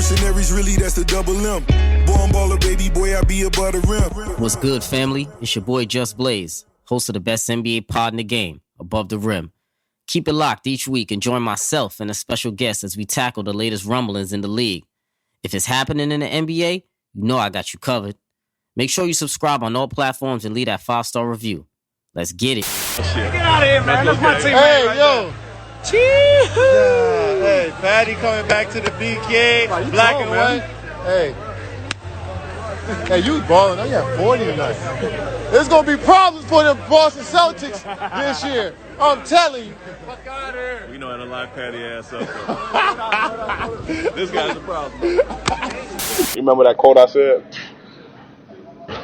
mercenaries, really, that's the double M. Born baller, baby boy, I be above the rim. What's good, family? It's your boy Just Blaze, host of the best NBA pod in the game, Above the Rim. Keep it locked each week and join myself and a special guest as we tackle the latest rumblings in the league. If it's happening in the NBA, you know I got you covered. Make sure you subscribe on all platforms and leave that 5-star review. Let's get it. Get out of here, man. That's my team. Hey, right yo. Cheers. Yeah, hey, Patty coming back to the BK. Wow, Black cold, and man. white. Hey, you balling. I got 40 tonight. There's going to be problems for the Boston Celtics this year. I'm telling you. Fuck out of here. We know how to lock Patty ass up. This guy's a problem. You remember that quote I said?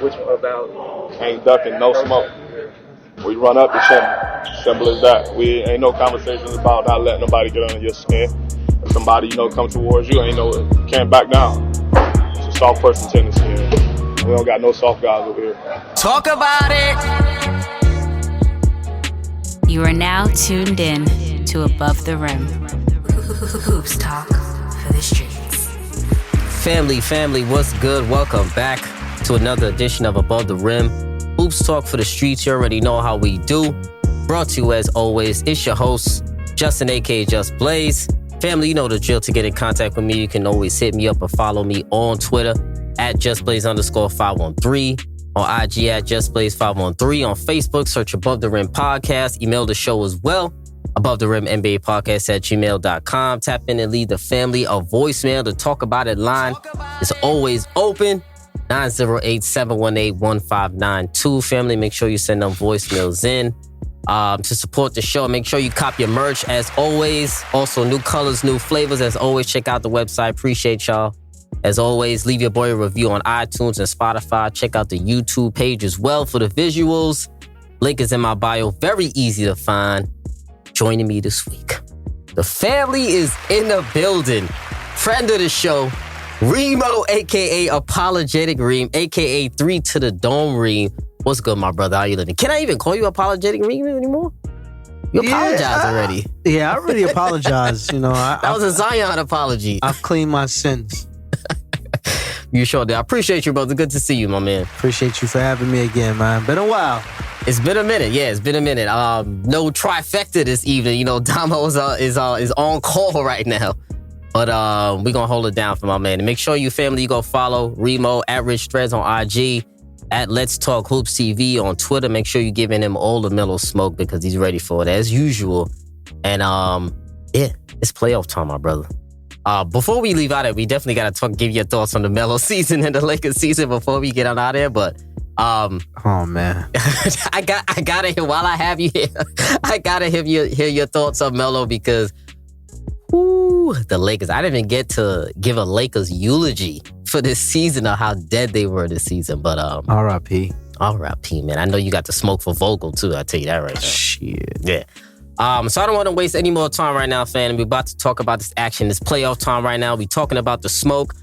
Which one about? Ain't ducking, no smoke. We run up the chimney. Simple as that. We ain't no conversations about not letting nobody get under your skin. If somebody, comes towards you, can't back down. It's a soft person tendency. We don't got no soft guys over here. Talk about it! You are now tuned in to Above the Rim. Hoops talk for the streets. Family, what's good? Welcome back to another edition of Above the Rim. Hoops talk for the streets. You already know how we do. Brought to you as always. It's your host, Justin, aka Just Blaze. Family, you know the drill. To get in contact with me, you can always hit me up or follow me on Twitter at JustBlaze_513. On IG at JustBlaze513. On Facebook, search Above the Rim Podcast. Email the show as well. Above the Rim NBA Podcast at gmail.com. Tap in and leave the family a voicemail. The Talk About It line is always open. 908-718-1592. Family, make sure you send them voicemails in to support the show. Make sure you cop your merch as always. Also, new colors, new flavors. As always, check out the website. Appreciate y'all. As always, leave your boy a review on iTunes and Spotify. Check out the YouTube page as well for the visuals. Link is in my bio. Very easy to find. Joining me this week, the family is in the building. Friend of the show, Reemo, a.k.a. Apologetic Reem, a.k.a. 3 to the Dome Reem. What's good, my brother? How you living? Can I even call you Apologetic Reem anymore? You apologized already. Yeah, I already apologized. That was a Zion apology. I've cleaned my sins. You sure did. I appreciate you, brother. Good to see you, my man. Appreciate you for having me again, man. Been a while. It's been a minute. Yeah, it's been a minute. No trifecta this evening. Damo is on call right now. But we're going to hold it down for my man. And make sure you family, you go follow Reemo at Rich Threads on IG, at Let's Talk Hoops TV on Twitter. Make sure you're giving him all the mellow smoke because he's ready for it as usual. And yeah, it's playoff time, my brother. Before we leave out of it, we definitely got to give your thoughts on the Melo season and the Lakers season before we get on out of there. But oh man, I gotta hear while I have you here. I gotta hear your thoughts on Melo because the Lakers. I didn't even get to give a Lakers eulogy for this season or how dead they were this season. But R.I.P. R.I.P. Man, I know you got to smoke for Vogel too. I tell you that right now. Shit. Yeah. So I don't want to waste any more time right now, fam. We're about to talk about this action, this playoff time right now. We're talking about the smoke.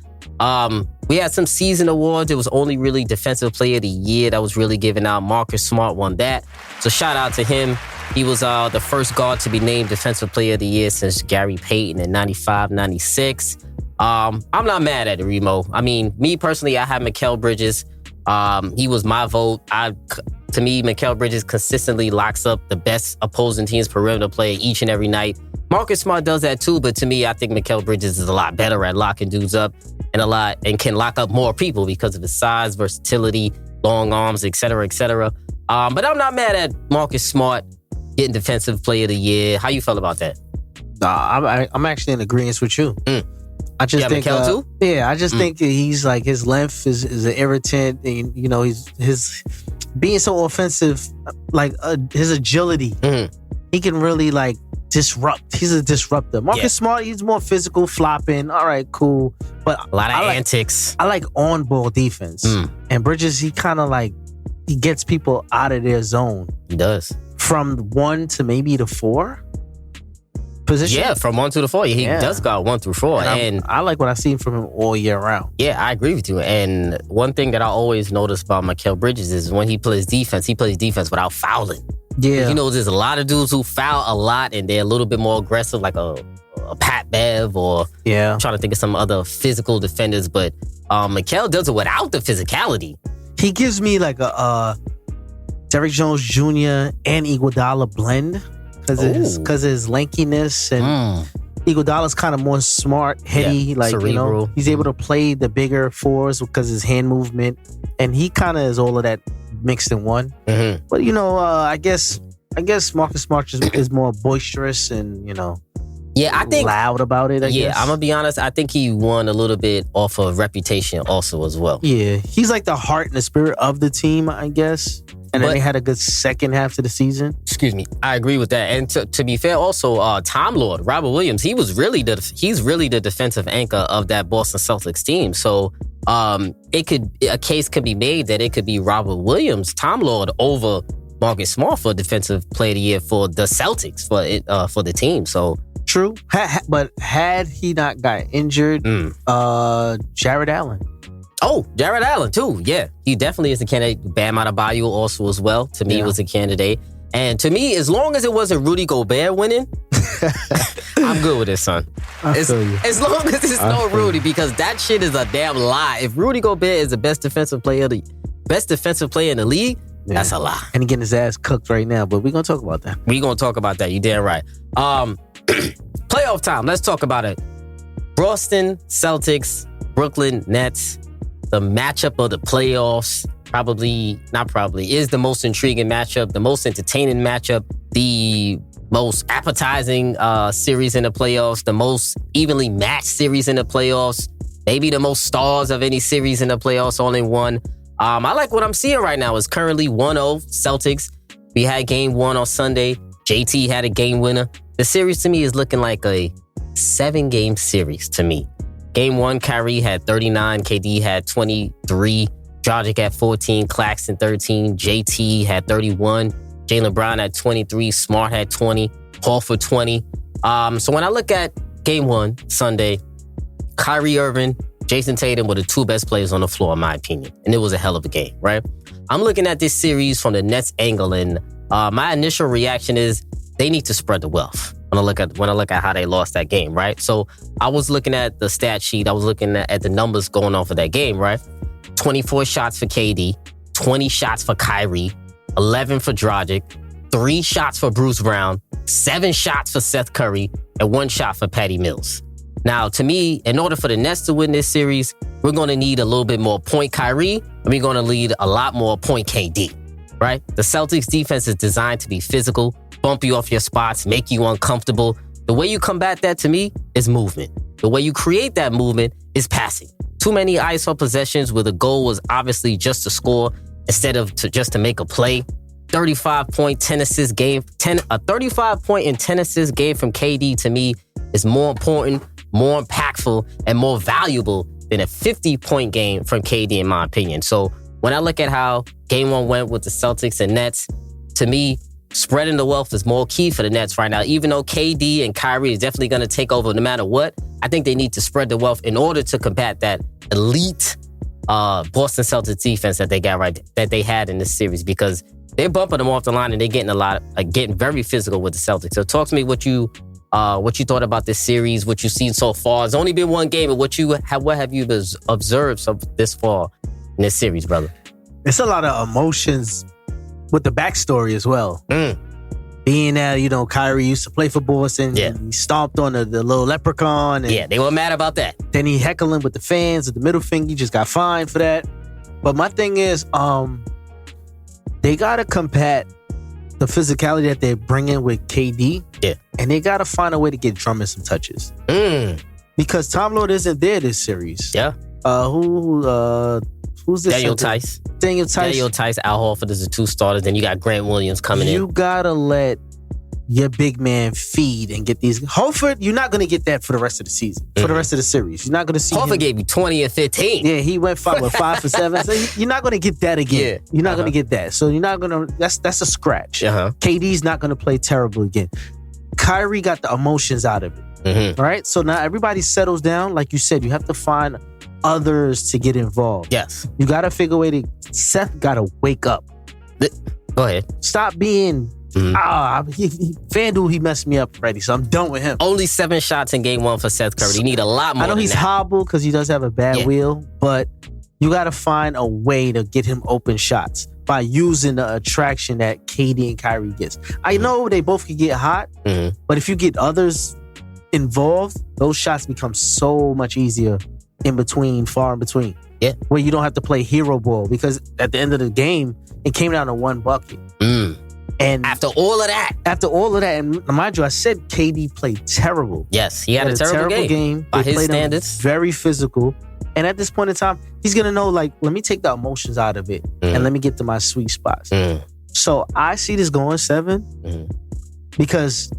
We had some season awards. It was only really Defensive Player of the Year that was really given out. Marcus Smart won that. So shout out to him. He was the first guard to be named Defensive Player of the Year since Gary Payton in 95, 96. I'm not mad at it, Reemo. I mean, me personally, I have Mikhail Bridges. He was my vote. To me, Mikhail Bridges consistently locks up the best opposing team's perimeter player each and every night. Marcus Smart does that too, but to me, I think Mikhail Bridges is a lot better at locking dudes up and can lock up more people because of his size, versatility, long arms, etc., etc. But I'm not mad at Marcus Smart getting Defensive Player of the Year. How you feel about that? I'm actually in agreement with you. I just think, Mikhail too? Yeah, I just think he's like his length is an irritant, and he's his being so offensive, like his agility. He can really like disrupt. He's a disruptor. Marcus Smart, he's more physical, flopping. All right, cool, but a lot of antics. I like on ball defense, and Bridges, he kind of like he gets people out of their zone. He does from 1 to maybe to 4. Position. Yeah, from 1 to the 4. He does go 1 through 4. And I like what I see from him all year round. Yeah, I agree with you. And one thing that I always notice about Mikhail Bridges is when he plays defense without fouling. Yeah. There's a lot of dudes who foul a lot and they're a little bit more aggressive, like a a Pat Bev or I'm trying to think of some other physical defenders, but Mikhail does it without the physicality. He gives me like a Derrick Jones Jr. and Iguodala blend because of his lankiness, and Iguodala's kind of more smart, heady, like cerebral. He's able to play the bigger fours because of his hand movement, and he kind of is all of that mixed in one. But I guess Marcus Smart is more boisterous and I think loud about it. I guess. I'm gonna be honest. I think he won a little bit off of reputation also as well. Yeah, he's like the heart and the spirit of the team, I guess. And then they had a good second half of the season. Excuse me, I agree with that. And to be fair, also Time Lord Robert Williams, he's really the defensive anchor of that Boston Celtics team. So a case could be made that it could be Robert Williams, Time Lord, over Marcus Smart for Defensive Player of the Year for the Celtics for the team. So true, but had he not got injured, Jared Allen. Oh, Jared Allen too. Yeah, he definitely is a candidate. Bam Adebayo also as well. To me, was a candidate. And to me, as long as it wasn't Rudy Gobert winning, I'm good with this, son. As long as it's no Rudy, because that shit is a damn lie. If Rudy Gobert is the best defensive player in the league, that's a lie. And he getting his ass cooked right now, but we're gonna talk about that. We're gonna talk about that. You damn right. Playoff time. Let's talk about it. Boston Celtics, Brooklyn Nets. The matchup of the playoffs is the most intriguing matchup, the most entertaining matchup, the most appetizing series in the playoffs, the most evenly matched series in the playoffs, maybe the most stars of any series in the playoffs, all in one. I like what I'm seeing right now. It's currently 1-0 Celtics. We had game 1 on Sunday. JT had a game winner. The series to me is looking like a 7-game series to me. Game 1, Kyrie had 39, KD had 23, Dragic had 14, Claxton 13, JT had 31, Jaylen Brown had 23, Smart had 20, Horford 20. So when I look at Game 1, Sunday, Kyrie Irving, Jason Tatum were the two best players on the floor, in my opinion. And it was a hell of a game, right? I'm looking at this series from the Nets angle, and my initial reaction is they need to spread the wealth. When I look at how they lost that game, right? So I was looking at the stat sheet. I was looking at the numbers going on for that game, right? 24 shots for KD, 20 shots for Kyrie, 11 for Dragic, 3 shots for Bruce Brown, 7 shots for Seth Curry, and 1 shot for Patty Mills. Now, to me, in order for the Nets to win this series, we're going to need a little bit more point Kyrie, and we're going to need a lot more point KD, right? The Celtics defense is designed to be physical, bump you off your spots, make you uncomfortable. The way you combat that, to me, is movement. The way you create that movement is passing. Too many ISO possessions where the goal was obviously just to score instead of just to make a play. 35-point, 10-assist game. A 35-point and 10-assist game from KD, to me, is more important, more impactful, and more valuable than a 50-point game from KD, in my opinion. So when I look at how Game 1 went with the Celtics and Nets, to me, spreading the wealth is more key for the Nets right now. Even though KD and Kyrie is definitely going to take over no matter what, I think they need to spread the wealth in order to combat that elite Boston Celtics defense that they had in this series, because they're bumping them off the line and they're getting very physical with the Celtics. So talk to me what you thought about this series, what you've seen so far. It's only been one game, but what have you observed this far in this series, brother? It's a lot of emotions with the backstory as well. Being that, Kyrie used to play for Boston. Yeah. He stomped on the little leprechaun. And they were mad about that. Then he heckling with the fans with the middle finger. He just got fined for that. But my thing is, they got to combat the physicality that they're bringing with KD. Yeah. And they got to find a way to get Drummond some touches. Because Tom Lord isn't there this series. Yeah. Who's this? Daniel Tice, Al Horford is the 2 starters. Then you got Grant Williams coming in. You gotta let your big man feed and get these. Horford, you're not gonna get that for the rest of the season. For the rest of the series, you're not gonna see. Horford gave you 20 and 15. Yeah, he went 5 for 7. So you're not gonna get that again. Yeah. You're not gonna get that. So you're not gonna. That's a scratch. KD's not gonna play terrible again. Kyrie got the emotions out of it. Right. So now everybody settles down. Like you said, you have to find others to get involved. Yes. You got to figure a way to... Seth got to wake up. Go ahead. Stop being FanDuel, he messed me up already, so I'm done with him. Only 7 shots in game 1 for Seth Curry. You need a lot more. I know than he's that. hobbled because he does have a bad wheel, but you got to find a way to get him open shots by using the attraction that KD and Kyrie gets. I know they both can get hot, but if you get others involved, those shots become so much easier far in between. Yeah. Where you don't have to play hero ball because at the end of the game, it came down to 1 bucket. And after all of that, and mind you, I said KD played terrible. Yes, he had a terrible game. By his standards. Very physical. And at this point in time, he's going to know, like, let me take the emotions out of it and let me get to my sweet spots. So I see this going 7 because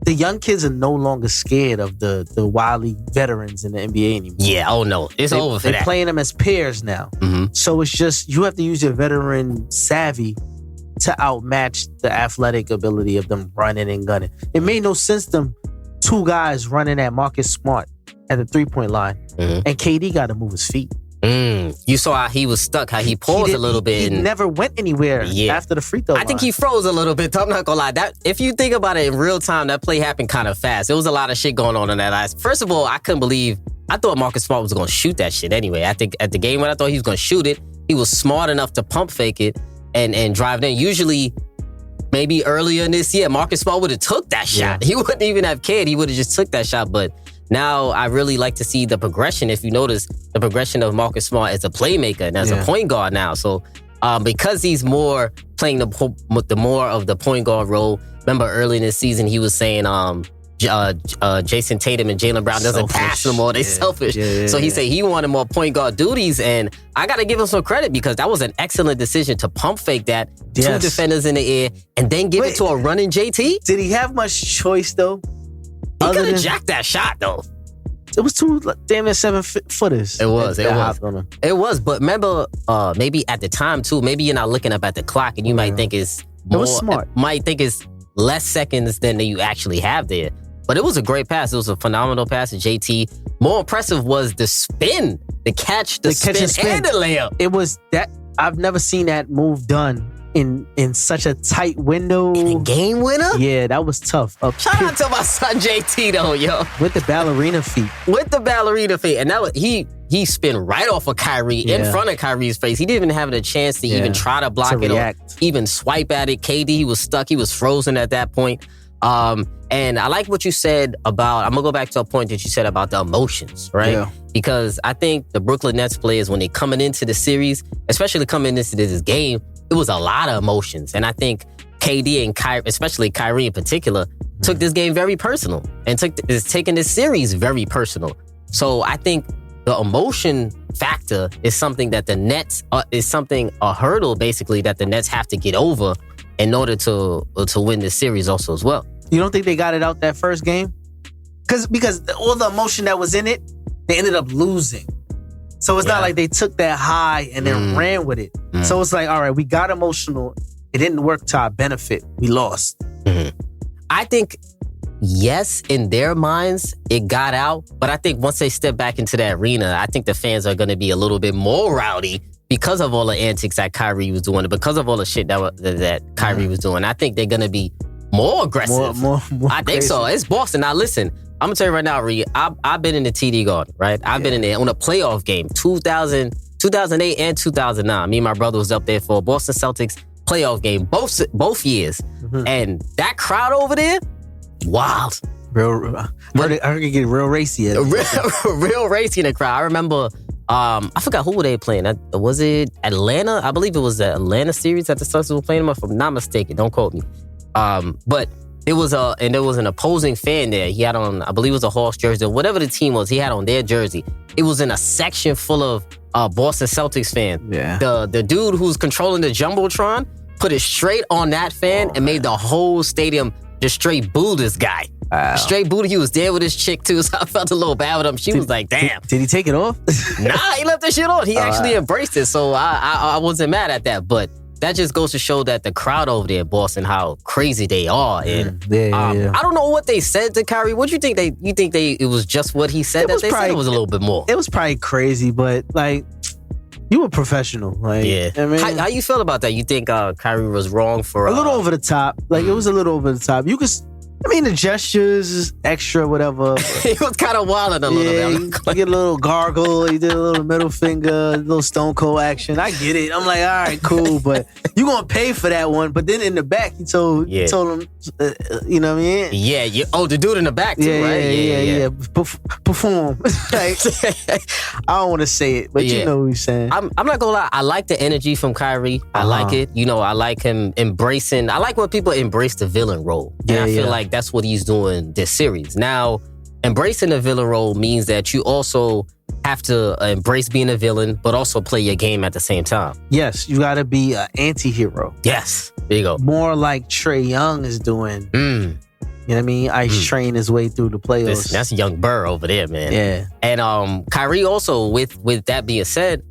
the young kids are no longer scared of the wily veterans in the NBA anymore. Yeah, oh no, it's over for that. They're playing them as pairs now. So it's just, you have to use your veteran savvy to outmatch the athletic ability of them running and gunning. It made no sense them 2 guys running at Marcus Smart at the 3-point line, and KD got to move his feet. You saw how he was stuck, how he paused a little bit. He never went anywhere after the free throw line. I think he froze a little bit, though. I'm not gonna lie. That, if you think about it in real time, that play happened kind of fast. There was a lot of shit going on in that last. First of all, I couldn't believe, I thought Marcus Smart was gonna shoot that shit anyway. I think at the game when I thought he was gonna shoot it, he was smart enough to pump fake it and drive it in. Usually, maybe earlier in this year, Marcus Smart would have took that shot. He wouldn't even have cared. He would have just took that shot. But now I really like to see the progression. If you notice, the progression of Marcus Smart as a playmaker and as a point guard now. So because he's more playing the more of the point guard role. Remember early in this season, he was saying Jason Tatum and Jaylen Brown doesn't pass them more. They selfish. So he said he wanted more point guard duties. And I got to give him some credit because that was an excellent decision to pump fake that. 2 defenders in the air and then give it to a running JT. Did he have much choice, though? He could have jacked that shot, though. It was 2 damn near 7-footers. It was. But remember, maybe at the time, too, maybe you're not looking up at the clock and you might think it's more. It was smart. Might think it's less seconds than you actually have there. But it was a great pass. It was a phenomenal pass to JT. More impressive was the spin, the catch, the spin, and the layup. It was that. I've never seen that move done in such a tight window. In a game winner? Yeah, that was tough. Shout out to my son JT though, yo. With the ballerina feet. And that was, he spin right off of Kyrie in front of Kyrie's face. He didn't even have a chance to even try to block it or even swipe at it. KD was stuck. He was frozen at that point. And I like what you said about, I'm going to go back to a point that you said about the emotions, right? Yeah. Because I think the Brooklyn Nets players, when they coming into the series, especially coming into this game, it was a lot of emotions. And I think KD and Kyrie, especially Kyrie in particular, took this game very personal and is taking this series very personal. So I think the emotion factor is something that the Nets, a hurdle basically that the Nets have to get over in order to win this series also as well. You don't think they got it out that first game? Because all the emotion that was in it, they ended up losing. So it's not like they took that high and then ran with it. So it's like, all right, we got emotional. It didn't work to our benefit. We lost. I think, yes, in their minds, it got out. But I think once they step back into that arena, I think the fans are going to be a little bit more rowdy because of all the antics that Kyrie was doing, because of all the shit that Kyrie was doing. I think they're going to be more aggressive. More I think so. It's Boston. Now, listen, I'm going to tell you right now, Ree, I've been in the TD Garden, right? I've been in there on a playoff game, 2008 and 2009. Me and my brother was up there for a Boston Celtics playoff game, both years. And that crowd over there, wild. I heard it get real racy. Real racy in the crowd. I remember, I forgot who were they playing. Was it Atlanta? I believe it was the Atlanta series that the Celtics were playing them, if I'm not mistaken. Don't quote me. But there was an opposing fan there. He had on, I believe it was a Hawks jersey or whatever the team was. He had on their jersey. It was in a section full of Boston Celtics fans. Yeah. The dude who's controlling the Jumbotron put it straight on that fan and made the whole stadium just straight boo this guy. Wow. Straight booty. He was there with his chick too, so I felt a little bad with him. She was like, damn. Did he take it off? Nah, he left the shit on. He actually embraced it, so I wasn't mad at that. But that just goes to show that the crowd over there in Boston, how crazy they are. And I don't know what they said to Kyrie. What do you think it was just what he said that they said it was a little bit more? It was probably crazy, but like, You a professional. Like, Yeah. I mean, How you feel about that? You think Kyrie was wrong for a little over the top. Like, it was a little over the top. You could... I mean, the gestures is extra, whatever. He was kind of wilding a little bit. You get a little gargle. He did a little middle finger, a little Stone Cold action. I get it. I'm like, all right, cool, but you gonna pay for that one. But then in the back, he told him, you know what I mean? Yeah. The dude in the back too, right? Yeah. Perform. Like, I don't want to say it, but you know what he's saying. I'm not gonna lie. I like the energy from Kyrie. I like it. You know, I like him embracing. I like when people embrace the villain role. And I feel like that's what he's doing this series. Now, embracing the villain role means that you also have to embrace being a villain, but also play your game at the same time. Yes, you got to be an anti-hero. Yes, there you go. More like Trae Young is doing. You know what I mean? Ice train his way through the playoffs. That's young Burr over there, man. Yeah. And Kyrie also, with that being said,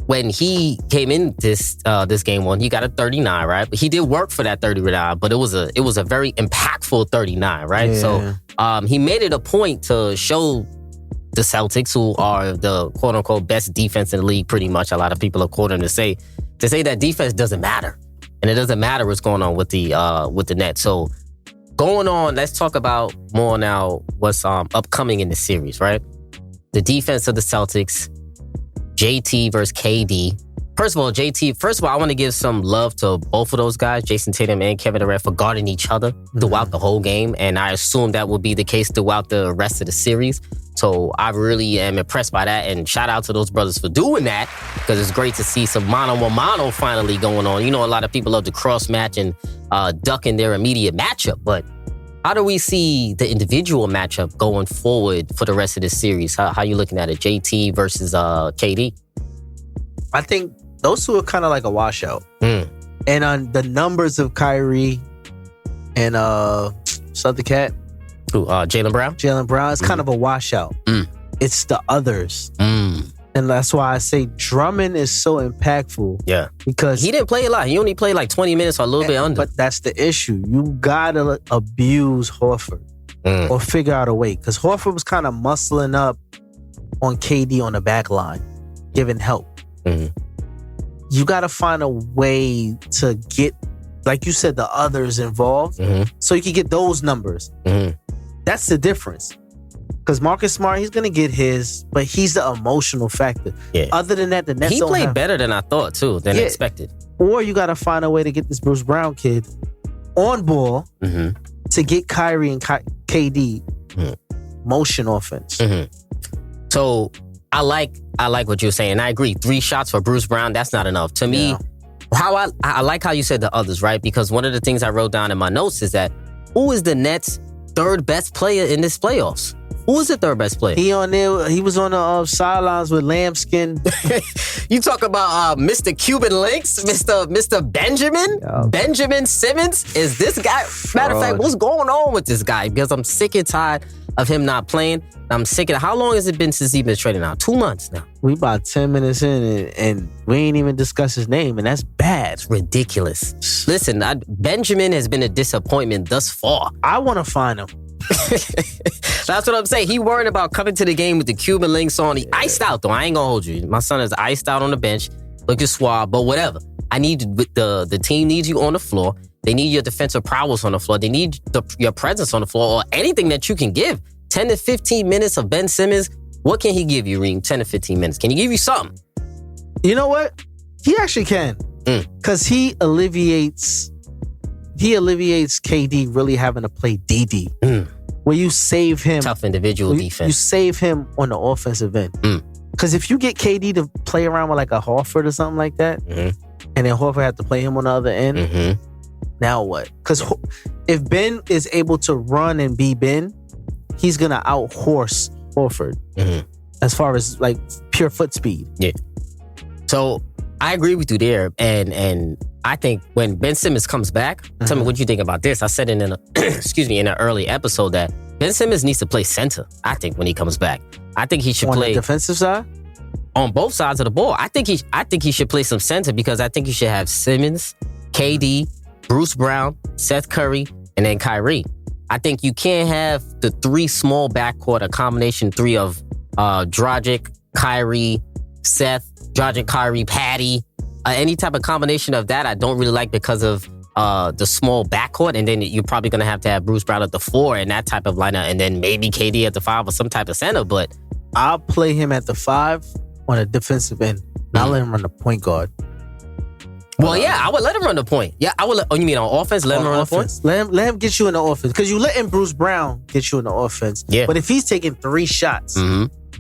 when he came in this game one, he got a 39, right? But he did work for that 39, but it was a very impactful 39, right? Yeah. So he made it a point to show the Celtics, who are the quote unquote best defense in the league, pretty much. A lot of people are quoting him to say that defense doesn't matter, and it doesn't matter what's going on with the Nets. So going on, let's talk about more now what's upcoming in the series, right? The defense of the Celtics. JT versus KD. First of all, I want to give some love to both of those guys, Jason Tatum and Kevin Durant, for guarding each other throughout the whole game. And I assume that will be the case throughout the rest of the series. So I really am impressed by that. And shout out to those brothers for doing that, because it's great to see some mano-a-mano finally going on. You know, a lot of people love to cross-match and duck in their immediate matchup. But how do we see the individual matchup going forward for the rest of this series? How you looking at it? JT versus KD? I think those two are kind of like a washout. And on the numbers of Kyrie and the cat? Jaylen Brown? Jaylen Brown is kind of a washout. It's the others. And that's why I say Drummond is so impactful. Yeah. Because he didn't play a lot. He only played like 20 minutes or a little bit under. But that's the issue. You gotta abuse Horford or figure out a way. Because Horford was kind of muscling up on KD on the back line, giving help. You gotta find a way to get, like you said, the others involved so you can get those numbers. That's the difference. Because Marcus Smart, he's going to get his, but he's the emotional factor. Yeah. Other than that, the Nets he played better than I thought, too, than expected. Or you got to find a way to get this Bruce Brown kid on ball to get Kyrie and KD motion offense. So I like what you're saying. I agree. 3 shots for Bruce Brown, that's not enough. To me, how I like how you said the others, right? Because one of the things I wrote down in my notes is that who is the Nets' third best player in this playoffs? Who was the third best player? He on there. He was on the sidelines with lambskin. You talk about Mr. Cuban Links, Mr. Benjamin Simmons. Is this guy? Matter of fact, what's going on with this guy? Because I'm sick and tired of him not playing. I'm sick of how long has it been since he's been traded now? 2 months now. We about 10 minutes in and we ain't even discussed his name, and that's bad. It's ridiculous. Listen, Benjamin has been a disappointment thus far. I want to find him. That's what I'm saying. He worried about coming to the game with the Cuban links on. He iced out, though. I ain't gonna hold you. My son is iced out on the bench, looking suave, but whatever. I need the team needs you on the floor. They need your defensive prowess on the floor. They need your presence on the floor, or anything that you can give. 10 to 15 minutes of Ben Simmons. What can he give you, Reem? 10 to 15 minutes. Can he give you something? You know what? He actually can. Because he alleviates KD really having to play DD. Where you save him. Tough individual defense. You save him on the offensive end. Because if you get KD to play around with like a Horford or something like that, and then Horford had to play him on the other end, now what? Because if Ben is able to run and be Ben, he's going to out-horse Horford as far as like pure foot speed. Yeah. So I agree with you there. And I think when Ben Simmons comes back, tell me what you think about this. I said in an early episode that Ben Simmons needs to play center, I think, when he comes back. I think he should play... On the defensive side? On both sides of the ball. I think he should play some center because I think he should have Simmons, KD, Bruce Brown, Seth Curry, and then Kyrie. I think you can't have the 3 small backcourt, a combination 3 of Dragic, Kyrie, Seth, George and Kyrie, Patty. Any type of combination of that, I don't really like because of the small backcourt. And then you're probably going to have Bruce Brown at the 4 and that type of lineup. And then maybe KD at the 5 or some type of center. But I'll play him at the 5 on a defensive end. I'll let him run the point guard. Well, yeah, I would let him run the point. Yeah, I would. You mean on offense? Let him run the point. Let him get you in the offense because you letting Bruce Brown get you in the offense. Yeah. But if he's taking 3 shots,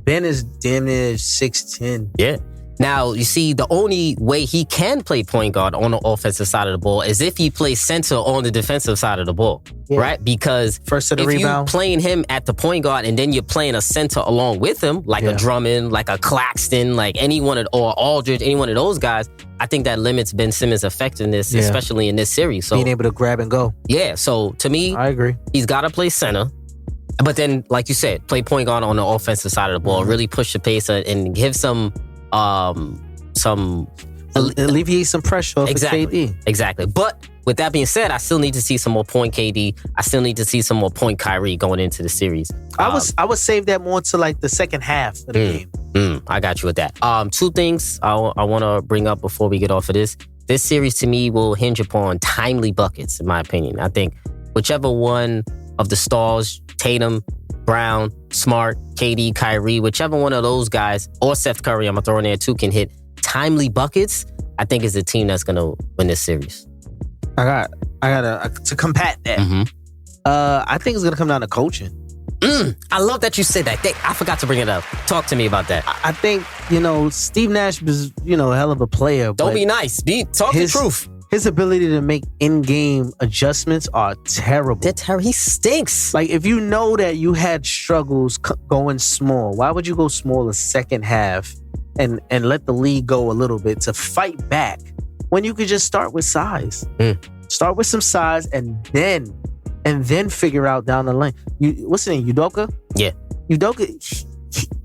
Ben is damn near 6'10". Yeah. Now, you see, the only way he can play point guard on the offensive side of the ball is if he plays center on the defensive side of the ball, right? Because first to the if rebound, you're playing him at the point guard and then you're playing a center along with him, like a Drummond, like a Claxton, like or Aldridge, any one of those guys, I think that limits Ben Simmons' effectiveness, especially in this series. So being able to grab and go. Yeah, so to me, I agree. He's got to play center. But then, like you said, play point guard on the offensive side of the ball, really push the pace and give some alleviate some pressure off KD. Exactly. But with that being said, I still need to see some more point KD. I still need to see some more point Kyrie going into the series. I would save that more to like the second half of the game. I got you with that. 2 things I want to bring up before we get off of this. This series to me will hinge upon timely buckets, in my opinion. I think whichever one of the stars, Tatum, Brown, Smart, KD, Kyrie, whichever one of those guys, or Seth Curry, I'm going to throw in there too, can hit timely buckets, I think is the team that's going to win this series. I got to combat that. I think it's going to come down to coaching. I love that you said that. I forgot to bring it up. Talk to me about that. I think, Steve Nash is, a hell of a player. Don't be nice. Talk the truth. His ability to make in-game adjustments are terrible. They're terrible. He stinks. Like, if you know that you had struggles going small, why would you go small the second half and let the lead go a little bit to fight back when you could just start with size? Start with some size and then figure out down the lane. What's his name? Udoka? Yeah. Udoka.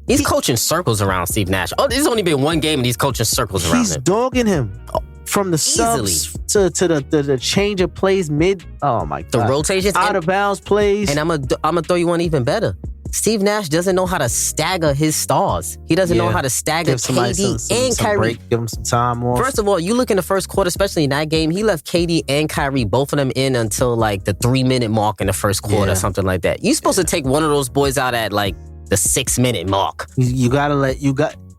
He's coaching circles around Steve Nash. Oh, there's only been one game and he's coaching circles around him. He's dogging him. From the subs to the change of plays mid. Oh my God. The rotations. Out of bounds plays. And I'm gonna throw you one even better. Steve Nash doesn't know how to stagger his stars. He doesn't know how to stagger KD and Kyrie. Break, give him some time off. First of all, you look in the first quarter, especially in that game, he left KD and Kyrie, both of them in until like the 3-minute mark in the first quarter, something like that. You're supposed to take one of those boys out at like the 6-minute mark.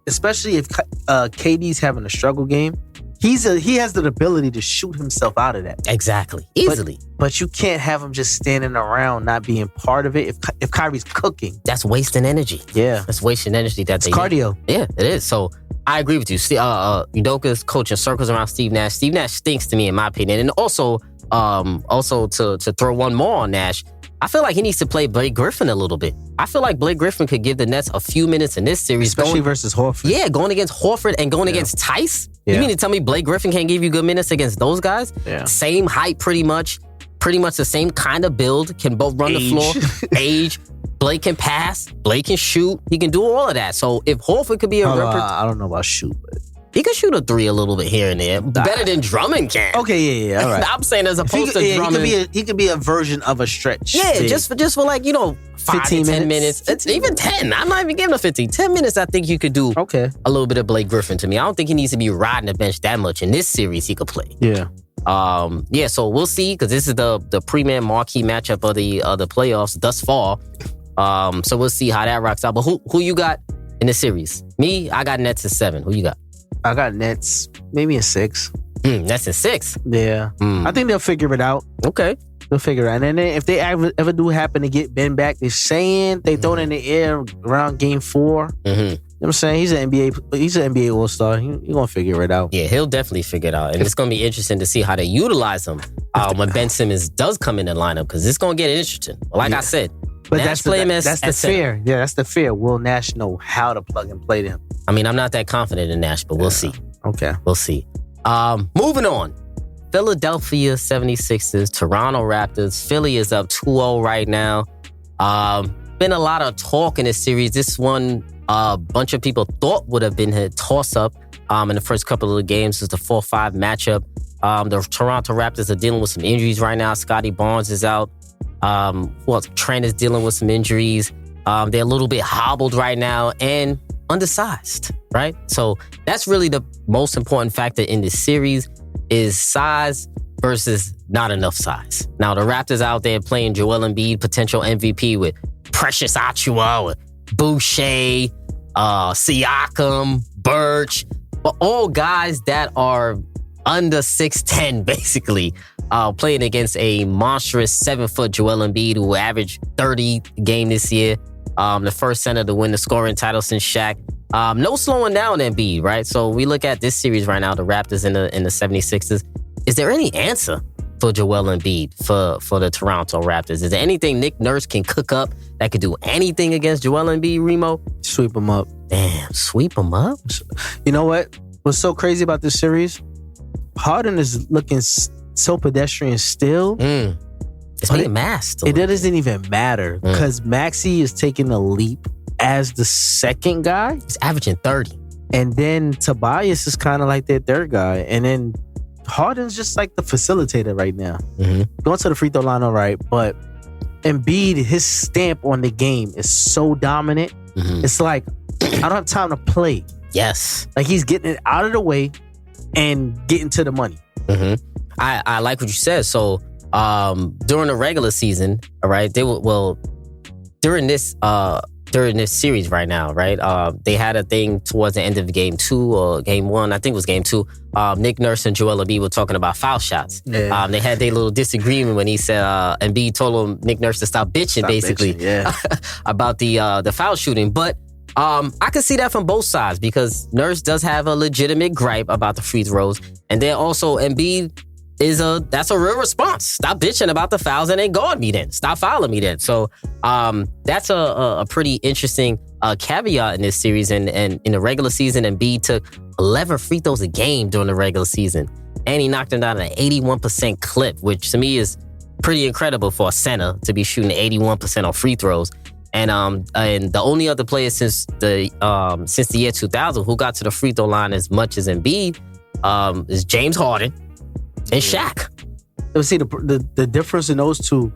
Especially if KD's having a struggle game. He has the ability to shoot himself out of that. Exactly. Easily. But you can't have him just standing around not being part of it if Kyrie's cooking. That's wasting energy. Yeah. That's wasting energy it's cardio. Yeah, it is. So I agree with you. Udoka's coaching circles around Steve Nash. Steve Nash stinks to me, in my opinion. And also to throw one more on Nash, I feel like he needs to play Blake Griffin a little bit. I feel like Blake Griffin could give the Nets a few minutes in this series. Especially versus Horford. Yeah, going against Horford and going against Tice. Yeah. You mean to tell me Blake Griffin can't give you good minutes against those guys? Yeah. Same height pretty much the same kind of build, can both run the floor. Age. Blake can pass. Blake can shoot. He can do all of that. So if Horford could be I don't know about shoot, but he can shoot a 3 a little bit here and there. Better than Drummond can. Okay, yeah, all right. I'm saying as opposed to Drummond. He could be a version of a stretch. Yeah, just for like, 5 15 to 10 minutes. It's even 10. I'm not even giving him 15. 10 minutes, I think you could do a little bit of Blake Griffin to me. I don't think he needs to be riding the bench that much. In this series, he could play. Yeah. So we'll see, because this is the pre-man marquee matchup of the playoffs thus far. So we'll see how that rocks out. But who you got in the series? Me, I got Nets at 7. Who you got? I got Nets, maybe a 6. Nets at 6? Yeah. I think they'll figure it out. Okay. They'll figure it out. And then if they ever do happen to get Ben back, they're saying they throw it in the air around game 4. You know what I'm saying? He's an NBA All-Star. He's going to figure it out. Yeah, he'll definitely figure it out. And it's going to be interesting to see how they utilize him when Ben Simmons does come in the lineup, because it's going to get interesting. Like I said, but Nash that's the fear. Yeah, that's the fear. Will Nash know how to plug and play them? I mean, I'm not that confident in Nash, but we'll see. Okay. We'll see. Moving on. Philadelphia 76ers, Toronto Raptors. Philly is up 2-0 right now. Been a lot of talk in this series. This one, a bunch of people thought would have been a toss-up in the first couple of the games. It's the 4-5 matchup. The Toronto Raptors are dealing with some injuries right now. Scotty Barnes is out. Trent is dealing with some injuries. They're a little bit hobbled right now and undersized, right? So that's really the most important factor in this series is size versus not enough size. Now, the Raptors out there playing Joel Embiid, potential MVP with Precious Achiuwa, with Boucher, Siakam, Birch, but all guys that are under 6'10", basically, playing against a monstrous 7-foot Joel Embiid who averaged 30 a game this year. The first center to win the scoring title since Shaq. No slowing down Embiid, right? So we look at this series right now, the Raptors and the 76ers. Is there any answer for Joel Embiid for the Toronto Raptors? Is there anything Nick Nurse can cook up that could do anything against Joel Embiid, Reemo? Sweep him up. Damn, sweep him up? You know what? What's so crazy about this series? Harden is looking so pedestrian still. It's being masked. It doesn't even matter because Maxey is taking a leap as the second guy. He's averaging 30. And then Tobias is kind of like their third guy. And then Harden's just like the facilitator right now. Going to the free throw line, all right. But Embiid, his stamp on the game is so dominant. It's like, I don't have time to play. Yes. Like he's getting it out of the way and getting to the money. I like what you said. So during the regular season, all right, they will during this series right now, right? They had a thing towards the end of game 2 or game 1. I think it was game 2. Nick Nurse and Joel Embiid were talking about foul shots. Yeah. They had their little disagreement when he said Embiid told him Nick Nurse to stop bitching, basically, about the foul shooting. But I can see that from both sides because Nurse does have a legitimate gripe about the free throws, and then also Embiid that's a real response. Stop bitching about the fouls and then guard me then. Stop fouling me then. So that's a pretty interesting caveat in this series. And in the regular season, Embiid took 11 free throws a game during the regular season. And he knocked them down at an 81% clip, which to me is pretty incredible for a center to be shooting 81% on free throws. And the only other player since the year 2000 who got to the free throw line as much as Embiid is James Harden and Shaq. Let's see the difference in those two.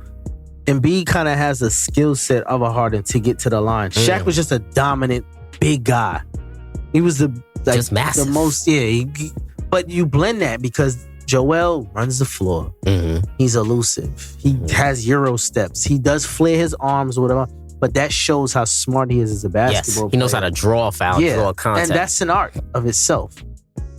Embiid kind of has a skill set of a Harden to get to the line. Shaq was just a dominant big guy. He was just massive. The most, but you blend that because Joel runs the floor. He's elusive. He has Euro steps. He does flare his arms, whatever. But that shows how smart he is as a basketball player. He knows how to draw a foul, draw a contact. And that's an art of itself.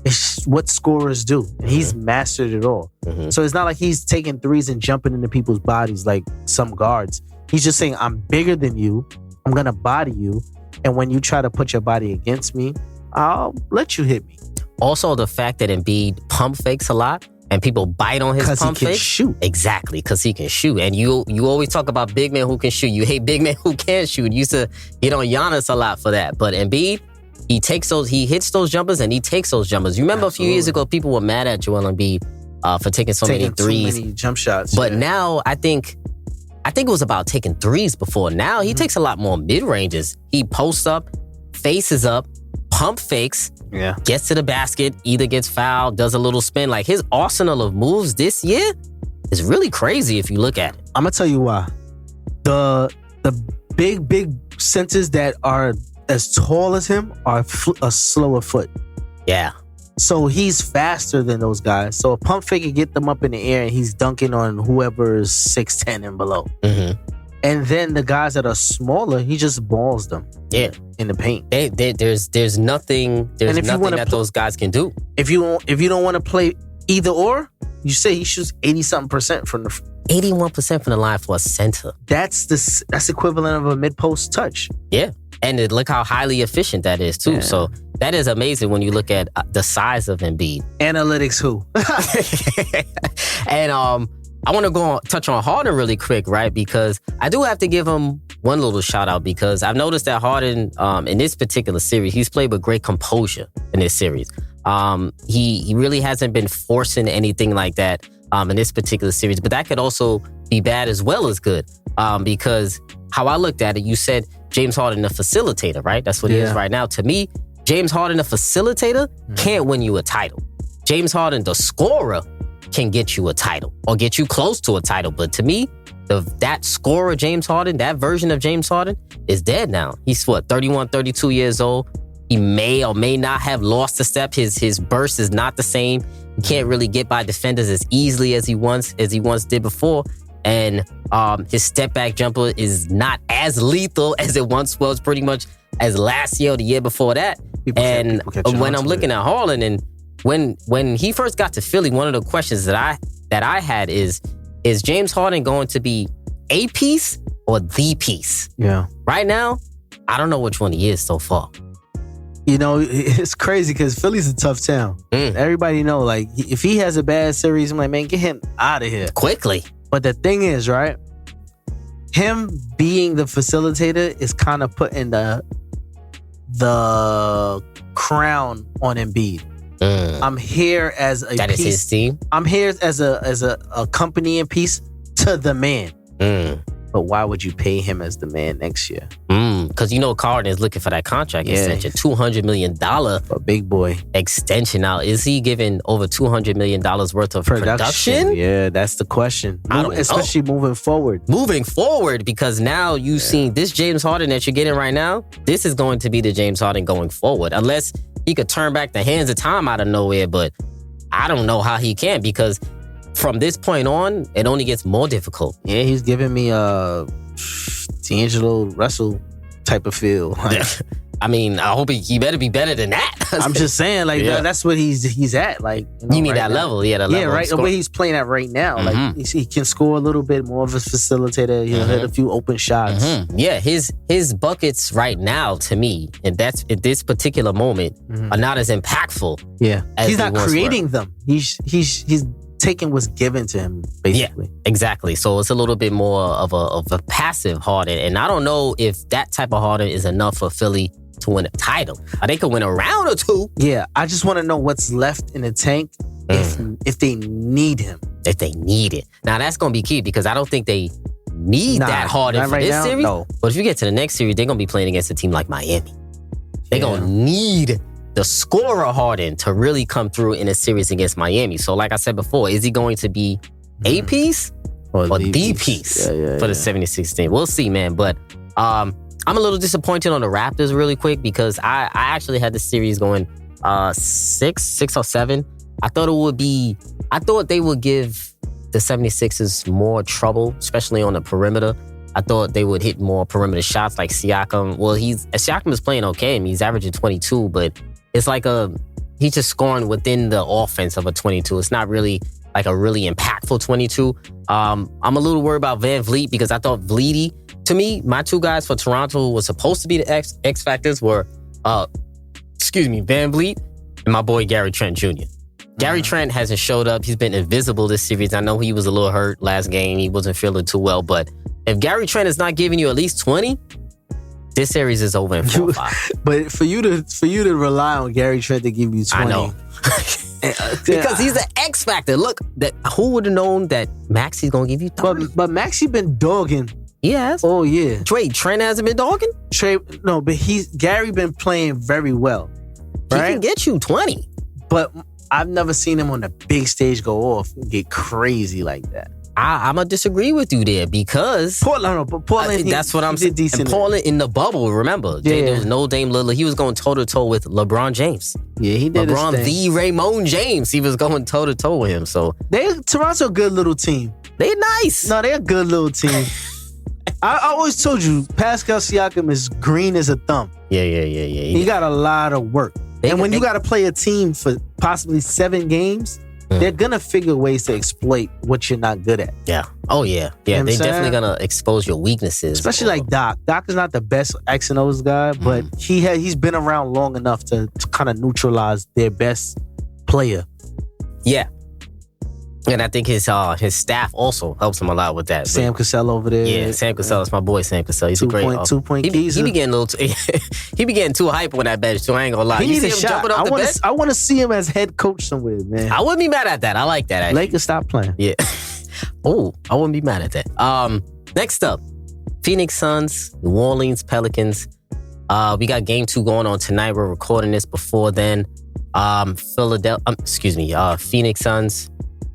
It's what scorers do. And he's mastered it all. So it's not like he's taking threes and jumping into people's bodies like some guards. He's just saying, I'm bigger than you. I'm going to body you. And when you try to put your body against me, I'll let you hit me. Also, the fact that Embiid pump fakes a lot and people bite on his pump he can fake. Shoot. Exactly, because he can shoot. And you always talk about big men who can shoot. You hate big men who can't shoot. You used to get on Giannis a lot for that. But Embiid, he hits those jumpers and he takes those jumpers. You remember a few years ago, people were mad at Joel Embiid for taking many threes. Too many jump shots. But now I think it was about taking threes before. Now he takes a lot more mid-ranges. He posts up, faces up, pump fakes, gets to the basket, either gets fouled, does a little spin. Like his arsenal of moves this year is really crazy if you look at it. I'm gonna tell you why. The big centers that are as tall as him are a slower foot. Yeah. So he's faster than those guys. So a pump fake can get them up in the air and he's dunking on whoever is 6'10" and below. And then the guys that are smaller, he just balls them. Yeah. In the paint. There's nothing that those guys can do. If you don't want to play either or, you say he shoots 80-something% from the 81% from the line for a center. That's equivalent of a mid-post touch. Yeah. And look how highly efficient that is too. Yeah. So that is amazing when you look at the size of Embiid. Analytics who? And I want to touch on Harden really quick, right? Because I do have to give him one little shout out because I've noticed that Harden in this particular series, he's played with great composure in this series. He really hasn't been forcing anything like that in this particular series, but that could also be bad as well as good because how I looked at it, you said James Harden, a facilitator, right? That's what he is right now. To me, James Harden, a facilitator, can't win you a title. James Harden, the scorer, can get you a title or get you close to a title. But to me, that scorer, James Harden, that version of James Harden is dead now. He's 31, 32 years old. He may or may not have lost a step. His burst is not the same. He can't really get by defenders as easily as he once did before. And his step back jumper is not as lethal as it once was, pretty much as last year or the year before that. When I'm looking at Harden, and when he first got to Philly, one of the questions that I had is James Harden going to be a piece or the piece? Yeah. Right now, I don't know which one he is so far. You know, it's crazy because Philly's a tough town. Everybody know, like, if he has a bad series, I'm like, man, get him out of here Quickly. But the thing is, right, him being the facilitator is kind of putting the crown on Embiid. I'm here as a That piece. is his team. I'm here as a accompanying piece to the man. But why would you pay him as the man next year? Because Harden is looking for that contract extension. $200 million A big boy. extension. Now, is he giving over $200 million worth of production? Yeah, that's the question. I don't know. Especially moving forward. Moving forward, because now you've seen this James Harden that you're getting right now. This is going to be the James Harden going forward. Unless he could turn back the hands of time out of nowhere. But I don't know how he can, because from this point on, it only gets more difficult. Yeah, he's giving me a D'Angelo Russell type of feel. Like, I mean, I hope he better be better than that. I'm just saying, like, that's what he's at. Like, You mean right that now. level? Yeah, that level. Yeah, right. The way he's playing at right now, like he can score a little bit more of a facilitator. He'll hit a few open shots. Yeah, his buckets right now, to me, and that's at this particular moment, are not as impactful. Yeah, as he's they not once creating were. them. He's taking what's given to him, basically. Yeah, exactly. So it's a little bit more of a passive Harden, and I don't know if that type of Harden is enough for Philly to win a title. They could win a round or two. Yeah, I just want to know what's left in the tank if they need him. If they need it. Now, that's going to be key, because I don't think they need that Harden not for right this now, series. no. But if you get to the next series, they're going to be playing against a team like Miami. They're going to need the scorer Harden to really come through in a series against Miami. So like I said before, is he going to be a piece or the piece for the 76 team? We'll see, man. But I'm a little disappointed on the Raptors really quick, because I actually had the series going 6 or 7. I thought they would give the 76ers more trouble, especially on the perimeter. I thought they would hit more perimeter shots like Siakam. Well, Siakam is playing okay. I mean, he's averaging 22, but it's like he's just scoring within the offense of a 22. It's not really like a really impactful 22. I'm a little worried about Van Vliet, because I thought Vleety, to me, my two guys for Toronto were supposed to be the X factors were, Van Vliet and my boy Gary Trent Jr. Gary Trent hasn't showed up. He's been invisible this series. I know he was a little hurt last game. He wasn't feeling too well, but if Gary Trent is not giving you at least 20, this series is over in 4 or 5. But for you to rely on Gary Trent to give you 20. I know. Because he's the X factor. Look, who would have known that Maxi's going to give you 30? But Maxie been dogging. He has. Oh, yeah. Trent hasn't been dogging? No, but Gary been playing very well. Right? He can get you 20. But I've never seen him on the big stage go off and get crazy like that. I'm going to disagree with you there, because Portland, that's what I'm saying. And Portland in the bubble, remember? There was no Dame Lillard. He was going toe-to-toe with LeBron James. Yeah, he did LeBron his thing. the Raymond James. He was going toe-to-toe with him. So Toronto a good little team. They nice. No, they're a good little team. I always told you, Pascal Siakam is green as a thumb. Yeah. He got a lot of work. And when you got to play a team for possibly 7 games, they're going to figure ways to exploit what you're not good at. Yeah. Oh, yeah. Yeah, You know they're what I'm definitely going to expose your weaknesses. Especially like Doc. Doc is not the best X and O's guy, but he's been around long enough to kind of neutralize their best player. Yeah. And I think his staff also helps him a lot with that. Sam Cassell over there. Yeah, Sam Cassell. That's my boy, Sam Cassell. He's a great... 2-point he geezer. be getting a little... he be getting too hype on that bench, so I ain't gonna lie. He You needs see a him shot. jumping off the bench? I want to see him as head coach somewhere, man. I wouldn't be mad at that. I like that, actually. Lakers stop playing. Yeah. Oh, I wouldn't be mad at that. Next up, Phoenix Suns, New Orleans Pelicans. We got game 2 going on tonight. We're recording this before then. Phoenix Suns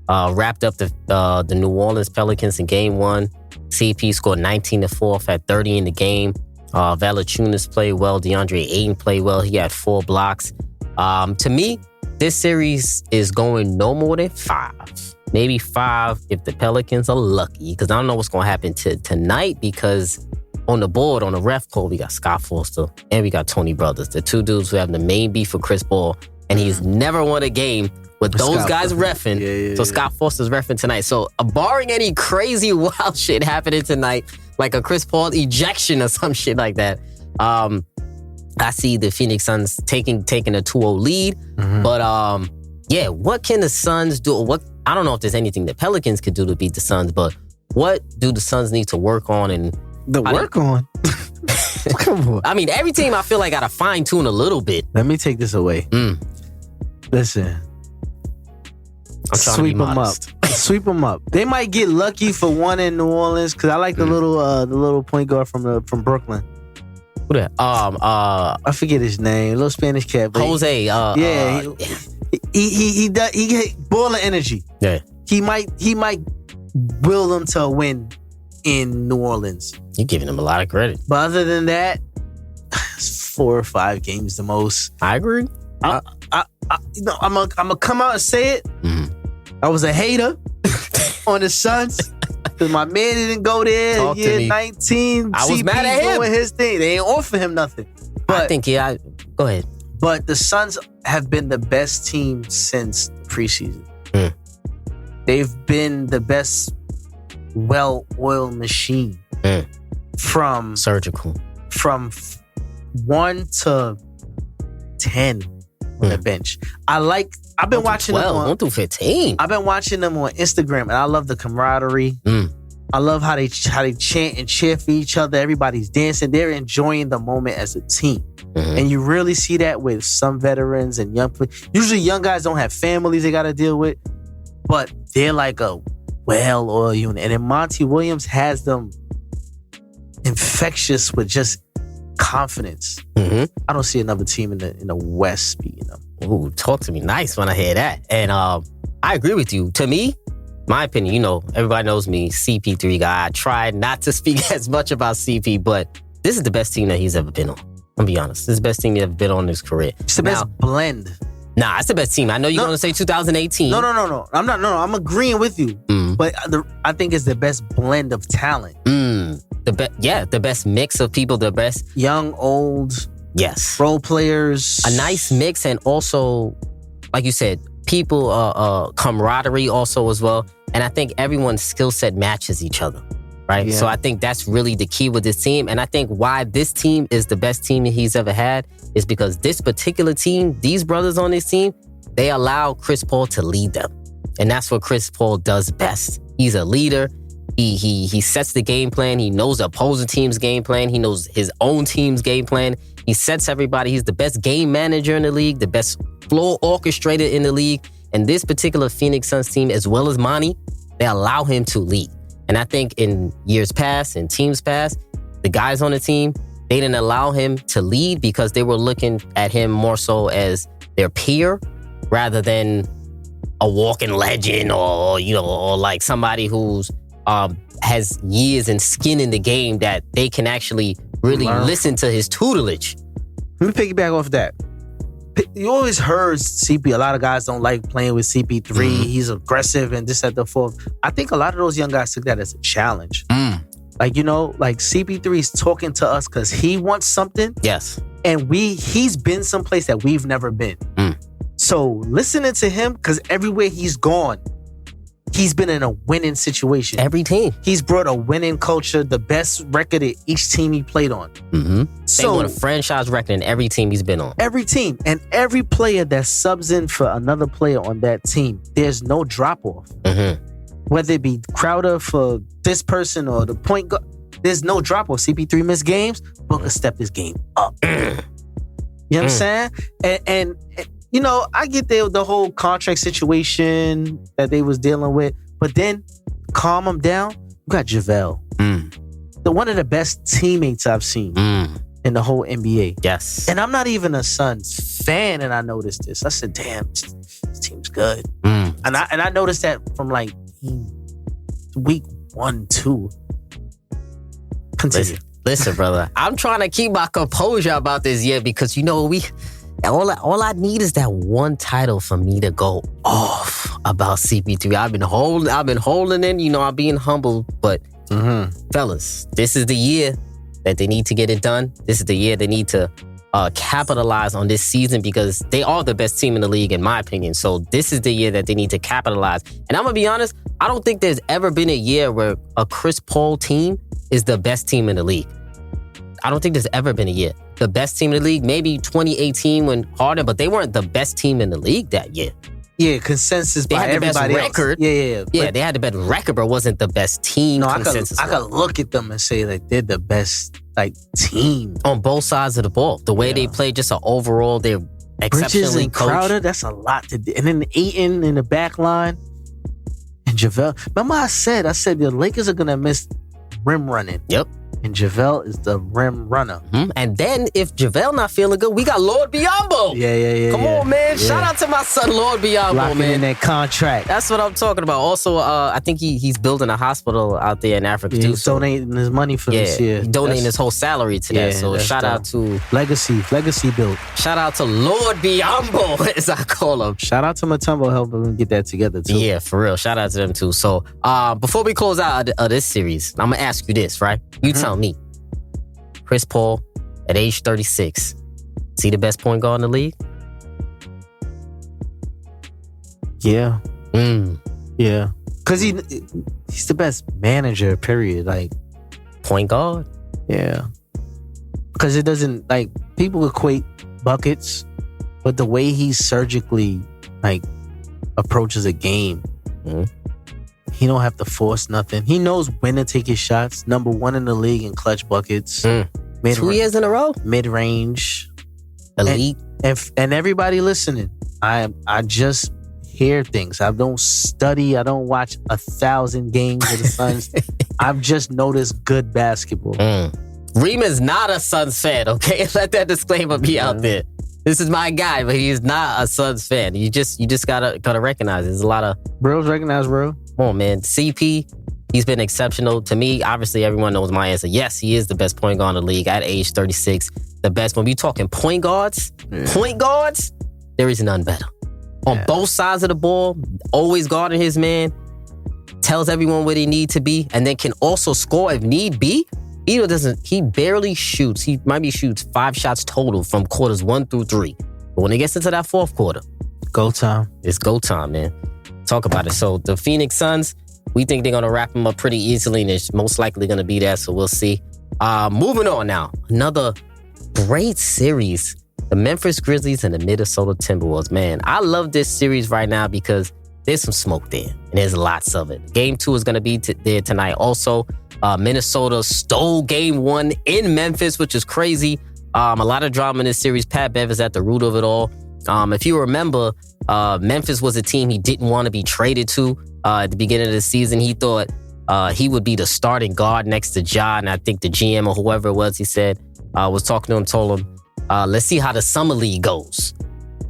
wrapped up the New Orleans Pelicans in game 1. CP scored 19 to 4, had 30 in the game. Valanciunas played well. DeAndre Ayton played well. He had 4 blocks. To me, this series is going no more than 5. Maybe 5 if the Pelicans are lucky. Because I don't know what's going to happen tonight because on the board, on the ref poll, we got Scott Foster and we got Tony Brothers. The 2 dudes who have the main beef for Chris Paul. And he's never won a game with those guys reffing. So Scott Foster's reffing tonight. So barring any crazy wild shit happening tonight, like a Chris Paul ejection or some shit like that, I see the Phoenix Suns taking a 2-0 lead. But yeah, what can the Suns do? I don't know if there's anything the Pelicans could do to beat the Suns, but what do the Suns need to work on? And work on? Come on. I mean, every team I feel like got to fine tune a little bit. Let me take this away. Listen. I'm trying Sweep to be them modest. up. Sweep them up. They might get lucky for one in New Orleans because I like the little point guard from Brooklyn. Who that? I forget his name. Little Spanish cat. Jose. He get ball of energy. Yeah. He might will them to a win in New Orleans. You're giving him a lot of credit. But other than that, it's 4 or 5 games the most. I agree. I'm gonna come out and say it. I was a hater on the Suns because my man didn't go there. Talk to Year me. 19. I was CP mad at him. doing his thing. They ain't offer him nothing. But I think go ahead. But the Suns have been the best team since preseason. They've been the best well-oiled machine from surgical. From 1 to 10 on the bench. I've been watching 12, them on 1 through 15. I've been watching them on Instagram, and I love the camaraderie. I love how they chant and cheer for each other. Everybody's dancing. They're enjoying the moment as a team. And you really see that with some veterans and usually young guys don't have families they got to deal with, but they're like a well-oiled unit. And then Monty Williams has them infectious with just confidence. I don't see another team in the West beating them. Ooh, talk to me nice when I hear that. And I agree with you. To me, my opinion, everybody knows me, CP3 guy. I try not to speak as much about CP, but this is the best team that he's ever been on. I'm gonna be honest. This is the best team he's ever been on in his career. It's the best blend. Nah, it's the best team. I know you're going to say 2018. No. I'm agreeing with you. But I think it's the best blend of talent. The best mix of people, the best young, old, role players. A nice mix, and also, like you said, people camaraderie also as well. And I think everyone's skill set matches each other. Right? Yeah. So I think that's really the key with this team. And I think why this team is the best team he's ever had is because this particular team, these brothers on this team, they allow Chris Paul to lead them. And that's what Chris Paul does best. He's a leader. He sets the game plan. He knows the opposing team's game plan. He knows his own team's game plan. He sets everybody. He's the best game manager in the league, the best floor orchestrator in the league. And this particular Phoenix Suns team, as well as Monty, they allow him to lead. And I think in years past, in teams past, the guys on the team, they didn't allow him to lead because they were looking at him more so as their peer rather than a walking legend or like somebody who's has years and skin in the game that they can actually really listen to his tutelage. Let me piggyback off that. You always heard CP. A lot of guys don't like playing with CP3. He's aggressive and this, that, the fourth. I think a lot of those young guys took that as a challenge. Like CP3 is talking to us because he wants something. Yes. And he's been someplace that we've never been. So listening to him, because everywhere he's gone, he's been in a winning situation. Every team. He's brought a winning culture, the best record at each team he played on. So they won a franchise record in every team he's been on. Every team. And every player that subs in for another player on that team, there's no drop-off. Whether it be Crowder for this person or the point guard, there's no drop-off. CP3 missed games, Booker stepped his game up. You know what I'm saying? And I get the whole contract situation that they was dealing with, but then calm them down. You got JaVale. One of the best teammates I've seen in the whole NBA. Yes. And I'm not even a Suns fan, and I noticed this. I said, damn, this team's good. And I noticed that from week 1, 2. Continue. Listen, brother, I'm trying to keep my composure about this year because, all I need is that one title for me to go off about CP3. I've been holding in, I'm being humble, but fellas, this is the year that they need to get it done. This is the year they need to capitalize on this season because they are the best team in the league, in my opinion. So this is the year that they need to capitalize. And I'm going to be honest, I don't think there's ever been a year where a Chris Paul team is the best team in the league. I don't think there's ever been a year. The best team in the league, maybe 2018 when Harden, but they weren't the best team in the league that year. Yeah, consensus by everybody else. Record. Yeah. Yeah, they had the best record, but it wasn't the best team. No, I could look at them and say that they're the best team on both sides of the ball. The way they play, just overall, they're exceptionally Bridges and coached. Crowder, that's a lot to do. And then Ayton in the back line and JaVale. Remember I said the Lakers are gonna miss rim running. Yep. And JaVale is the rim runner. Mm-hmm. And then if JaVale not feeling good, we got Lord Biombo. Yeah. Come on, man. Yeah. Shout out to my son, Lord Biombo, Locking man. in that contract. That's what I'm talking about. Also, I think he's building a hospital out there in Africa too. He's donating his money for this year. He's donating his whole salary to that. So shout out to Legacy built. Shout out to Lord Biombo, as I call him. Shout out to Matumbo helping him get that together too. Yeah, for real. Shout out to them too. So before we close out of this series, I'm gonna ask you this, right? You tell me. Chris Paul, at age 36, is he the best point guard in the league? Yeah. Yeah. Because he's the best manager, period. Point guard? Yeah. Because it doesn't, people equate buckets, but the way he surgically, approaches a game, he don't have to force nothing. He knows when to take his shots. Number 1 in the league in clutch buckets. 2 years in a row? Mid-range. Elite. And everybody listening, I just hear things. I don't study. I don't watch 1,000 games of the Suns. I've just noticed good basketball. Reemo's not a Suns fan, okay? Let that disclaimer be out there. This is my guy, but he's not a Suns fan. You just gotta recognize there's a lot of Bros recognize bro. Come on, man. CP, he's been exceptional. To me, obviously, everyone knows my answer. Yes, he is the best point guard in the league at age 36. The best. When we talking point guards, there is none better. On both sides of the ball, always guarding his man, tells everyone where they need to be, and then can also score if need be. He barely shoots. He maybe shoots 5 shots total from quarters 1 through 3. But when it gets into that fourth quarter, go time. It's go time, man. Talk about it. So the Phoenix Suns, we think they're going to wrap them up pretty easily, and it's most likely going to be that, so we'll see. Moving on now. Another great series. The Memphis Grizzlies and the Minnesota Timberwolves. Man, I love this series right now because there's some smoke there, and there's lots of it. Game 2 is going to be there tonight. Also, Minnesota stole Game 1 in Memphis, which is crazy. A lot of drama in this series. Pat Bev is at the root of it all. If you remember, Memphis was a team he didn't want to be traded to at the beginning of the season. He thought he would be the starting guard next to Ja, and I think the GM or whoever it was, he said, was talking to him, told him, let's see how the summer league goes.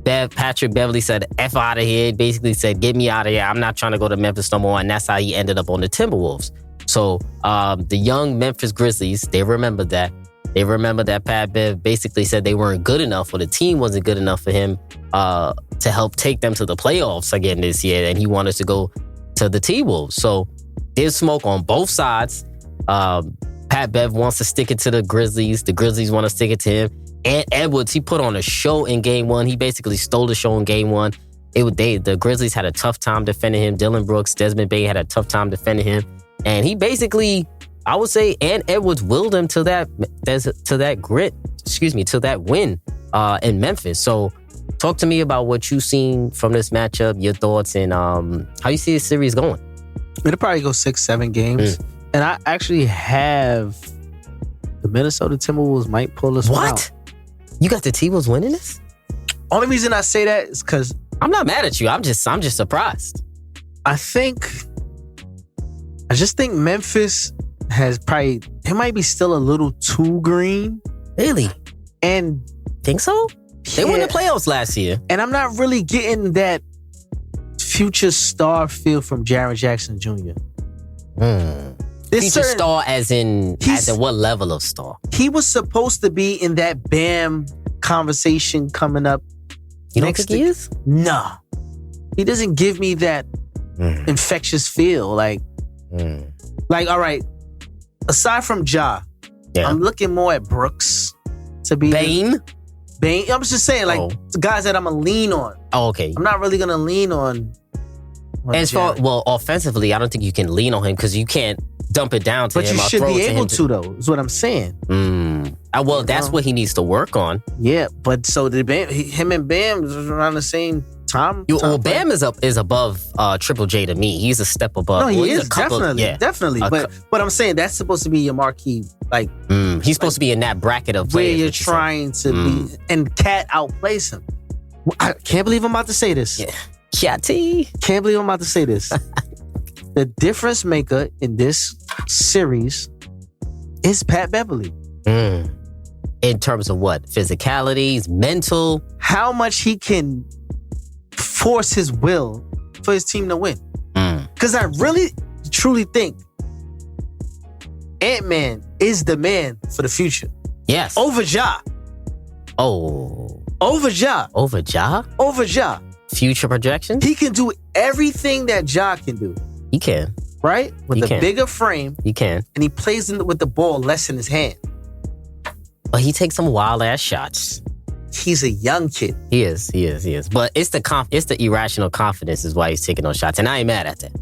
Patrick Beverly said, F out of here. Basically said, get me out of here. I'm not trying to go to Memphis no more. And that's how he ended up on the Timberwolves. So the young Memphis Grizzlies, they remember that. They remember that Pat Bev basically said they weren't good enough, or the team wasn't good enough for him to help take them to the playoffs again this year. And he wanted to go to the T-Wolves. So there's smoke on both sides. Pat Bev wants to stick it to the Grizzlies. The Grizzlies want to stick it to him. And Edwards, he put on a show in Game 1. He basically stole the show in Game 1. The Grizzlies had a tough time defending him. Dylan Brooks, Desmond Bane had a tough time defending him. And he basically, I would say, and Edwards willed him to that win in Memphis. So talk to me about what you've seen from this matchup, your thoughts, and how you see this series going. It'll probably go 6-7 games. And I actually have the Minnesota Timberwolves might pull this one out. You got the T-Wolves winning this? Only reason I say that is because I'm not mad at you. I'm just surprised. I just think Memphis has probably, it might be still a little too green. Really? And think so? They won the playoffs last year. And I'm not really getting that future star feel from Jaren Jackson Jr. Future star as in what level of star? He was supposed to be in that Bam conversation coming up. You don't think he is? No. He doesn't give me that infectious feel. Like, all right, aside from Ja, I'm looking more at Brooks to be Bane. I'm just saying, like, the guys that I'm going to lean on. Oh, okay. I'm not really going to lean on as far, well, offensively, I don't think you can lean on him because you can't dump it down to him. But you should be able to, though, is what I'm saying. Well, that's what he needs to work on. Yeah, but so him and Bam is around the same time. Bam is above Triple J to me. He's a step above. No, he is definitely. But I'm saying that's supposed to be your marquee. Like he's supposed to be in that bracket of players where you're trying to be, and Cat outplays him. I can't believe I'm about to say this. Yeah. Catty. Can't believe I'm about to say this. The difference maker in this series is Pat Beverly. In terms of what? Physicalities, mental? How much he can force his will for his team to win. Because I really, truly think Ant-Man is the man for the future. Yes. Over Ja. Oh. Over Ja. Over Ja? Over Ja. Future projections? He can do everything that Ja can do. He can. Right? With a bigger frame. He can. And he plays with the ball less in his hand. But he takes some wild ass shots. He's a young kid. He is. But it's the irrational confidence is why he's taking those shots. And I ain't mad at that.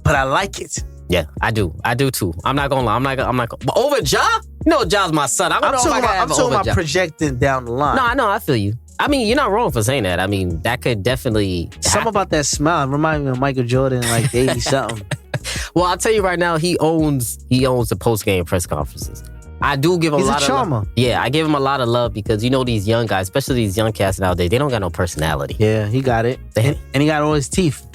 But I like it. Yeah, I do too. I'm not gonna lie. I'm not gonna. But over Ja? You know Ja's my son. I'm talking about projecting down the line. No, I know. I feel you. I mean, you're not wrong for saying that. I mean, that could definitely something about that smile remind me of Michael Jordan, like 80 something. Well, I'll tell you right now, he owns the post game press conferences. I do give him a lot of love. Yeah, I give him a lot of love because you know these young guys, especially these young cats nowadays, they don't got no personality. Yeah, he got it, and he got all his teeth.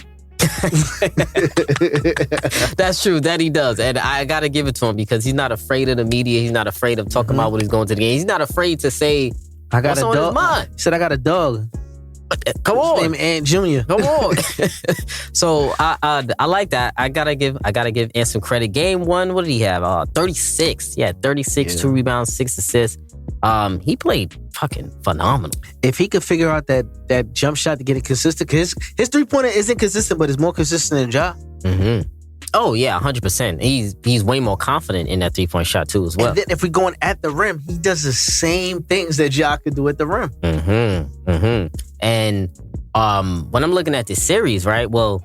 That's true. That he does, and I gotta give it to him because he's not afraid of the media. He's not afraid of talking about what he's going to the game. He's not afraid to say, "I got what's on his mind." He said, "I got a dog." Come on, his name Ant Jr. Come on. So I like that. I gotta give Ant some credit. Game 1, what did he have? 36. Yeah, 36, 2 rebounds, 6 assists. He played fucking phenomenal. If he could figure out that jump shot to get it consistent, because his 3-pointer isn't consistent, but it's more consistent than Ja. Oh yeah, 100%. He's way more confident in that 3-point shot too as well. And then if we're going at the rim, he does the same things that Ja could do at the rim. And when I'm looking at this series, right? Well,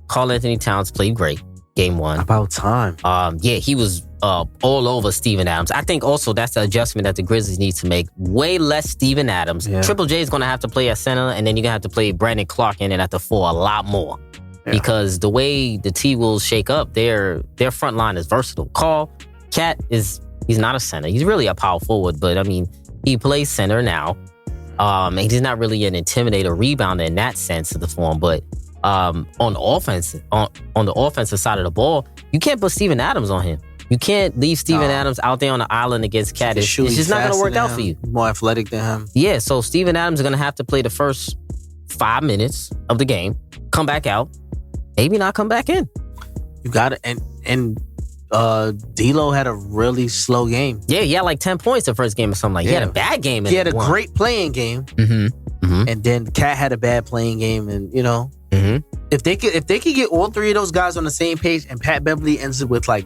Karl Anthony Towns played great. Game 1. About time. Yeah, he was all over Steven Adams. I think also that's the adjustment that the Grizzlies need to make. Way less Steven Adams. Yeah. Triple J is going to have to play at center, and then you're going to have to play Brandon Clark in it at the 4 a lot more. Yeah. Because the way the T-Wolves shake up, their front line is versatile. Cat he's not a center. He's really a power forward, but I mean, he plays center now. And he's not really an intimidator rebounder in that sense of the form, but on offense, on the offensive side of the ball, you can't put Steven Adams on him. You can't leave Steven Adams out there on the island against Cat. It's just not going to work out for you. More athletic than him. Yeah, so Steven Adams is going to have to play the first 5 minutes of the game, come back out, maybe not come back in. You got it. And D'Lo had a really slow game. Yeah, he had like 10 points the first game or something like that. He had a bad game. He had a great playing game. And then Cat had a bad playing game. And, you know, if they could get all 3 of those guys on the same page and Pat Beverly ends up with like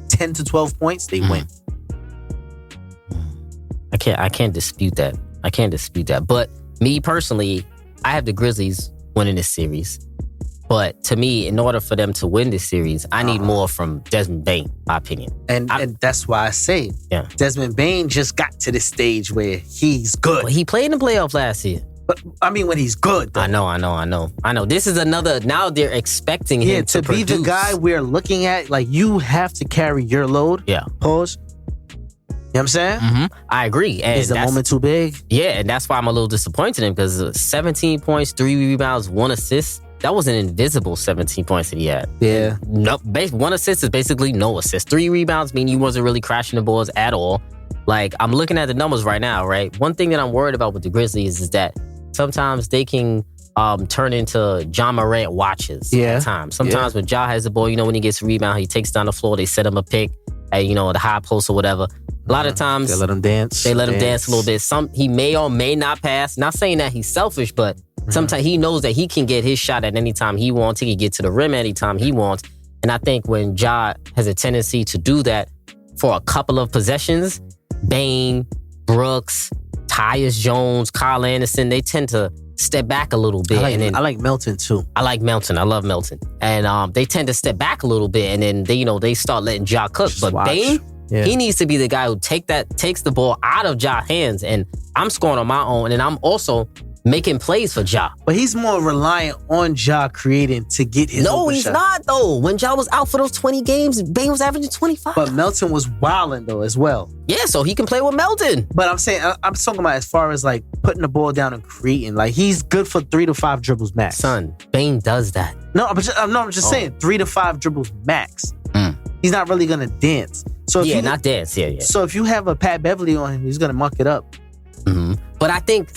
10 to 12 points, they win. I can't dispute that. But me personally, I have the Grizzlies winning this series. But to me, in order for them to win this series, I need more from Desmond Bane, my opinion. And that's why I say Desmond Bane just got to this stage where he's good. Well, he played in the playoffs last year. But I mean, when he's good, though. I know. This is another. Now they're expecting him to be the guy we're looking at. Like, you have to carry your load. Yeah. Pause. You know what I'm saying? I agree. And is the moment too big? Yeah, and that's why I'm a little disappointed in him because 17 points, 3 rebounds, 1 assist. That was an invisible 17 points that he had. Yeah. No, 1 assist is basically no assist. 3 rebounds mean he wasn't really crashing the balls at all. Like, I'm looking at the numbers right now, right? One thing that I'm worried about with the Grizzlies is that sometimes they can turn into John Morant watches at times. Sometimes when Ja has the ball, when he gets a rebound, he takes down the floor, they set him a pick at, the high post or whatever. A lot of times they let him dance. They let him dance a little bit. He may or may not pass. Not saying that he's selfish, but sometimes he knows that he can get his shot at any time he wants. He can get to the rim anytime he wants. And I think when Ja has a tendency to do that for a couple of possessions, Bane, Brooks, Tyus Jones, Kyle Anderson, they tend to step back a little bit. I like Melton too. I like Melton. I love Melton. And they tend to step back a little bit, and then they start letting Ja cook. But Bane, he needs to be the guy who takes the ball out of Ja's hands, and I'm scoring on my own, and I'm also making plays for Ja. But he's more reliant on Ja creating to get his No, he's not, though. When Ja was out for those 20 games, Bane was averaging 25. But Melton was wilding, though, as well. Yeah, so he can play with Melton. But I'm saying, I'm talking about as far as, like, putting the ball down and creating. Like, he's good for 3 to 5 dribbles max. Son, Bane does that. No, I'm just saying, 3 to 5 dribbles max. He's not really going to dance. So if not dance. Yeah. So if you have a Pat Beverly on him, he's going to muck it up. Mm-hmm. But I think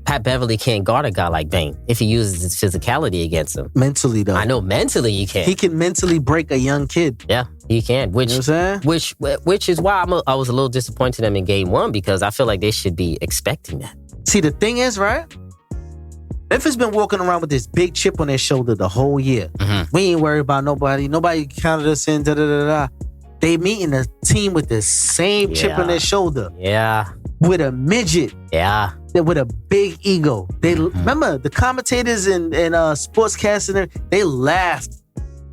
Pat Beverly can't guard a guy like Bane if he uses his physicality against him. Mentally, though. I know mentally he can. He can mentally break a young kid. Yeah, he can. Which is why I was a little disappointed in them in game 1, because I feel like they should be expecting that. See, the thing is, right? Memphis been walking around with this big chip on their shoulder the whole year. Mm-hmm. We ain't worried about nobody. Nobody counted us in, da-da-da-da. They meeting a team with the same chip on their shoulder. Yeah. With a midget. Yeah. With a big ego. They remember the commentators and sportscasters, they laughed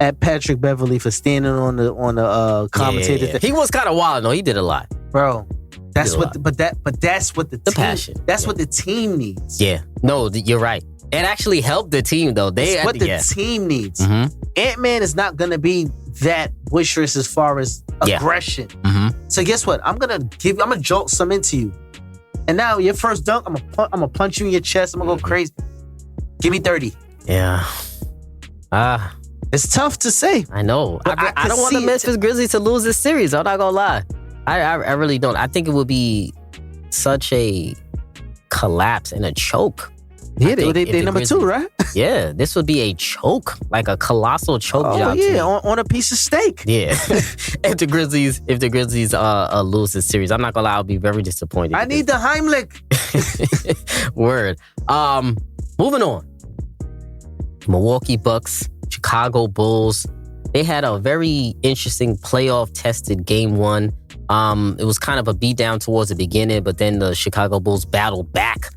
at Patrick Beverly for standing on the commentator. Yeah. He was kind of wild, though. He did a lot. Bro. That's what the team, passion. That's what the team needs. Yeah. No, you're right. It actually helped the team, though. That's what the team needs. Mm-hmm. Ant-Man is not going to be that boisterous as far as aggression. Mm-hmm. So guess what? I'm gonna jolt some into you. And now your first dunk, I'm gonna punch you in your chest. I'm gonna go crazy. Give me 30. Yeah. It's tough to say. I know. I don't want the Memphis Grizzlies to lose this series. I'm not gonna lie. I really don't. I think it would be such a collapse and a choke. Yeah, they number 2, right? Yeah, this would be a choke, like a colossal choke job. Yeah, on a piece of steak. Yeah. if the Grizzlies lose this series, I'm not gonna lie, I'll be very disappointed. I need the Heimlich. Word. Moving on. Milwaukee Bucks, Chicago Bulls. They had a very interesting playoff-tested game 1. It was kind of a beatdown towards the beginning, but then the Chicago Bulls battled back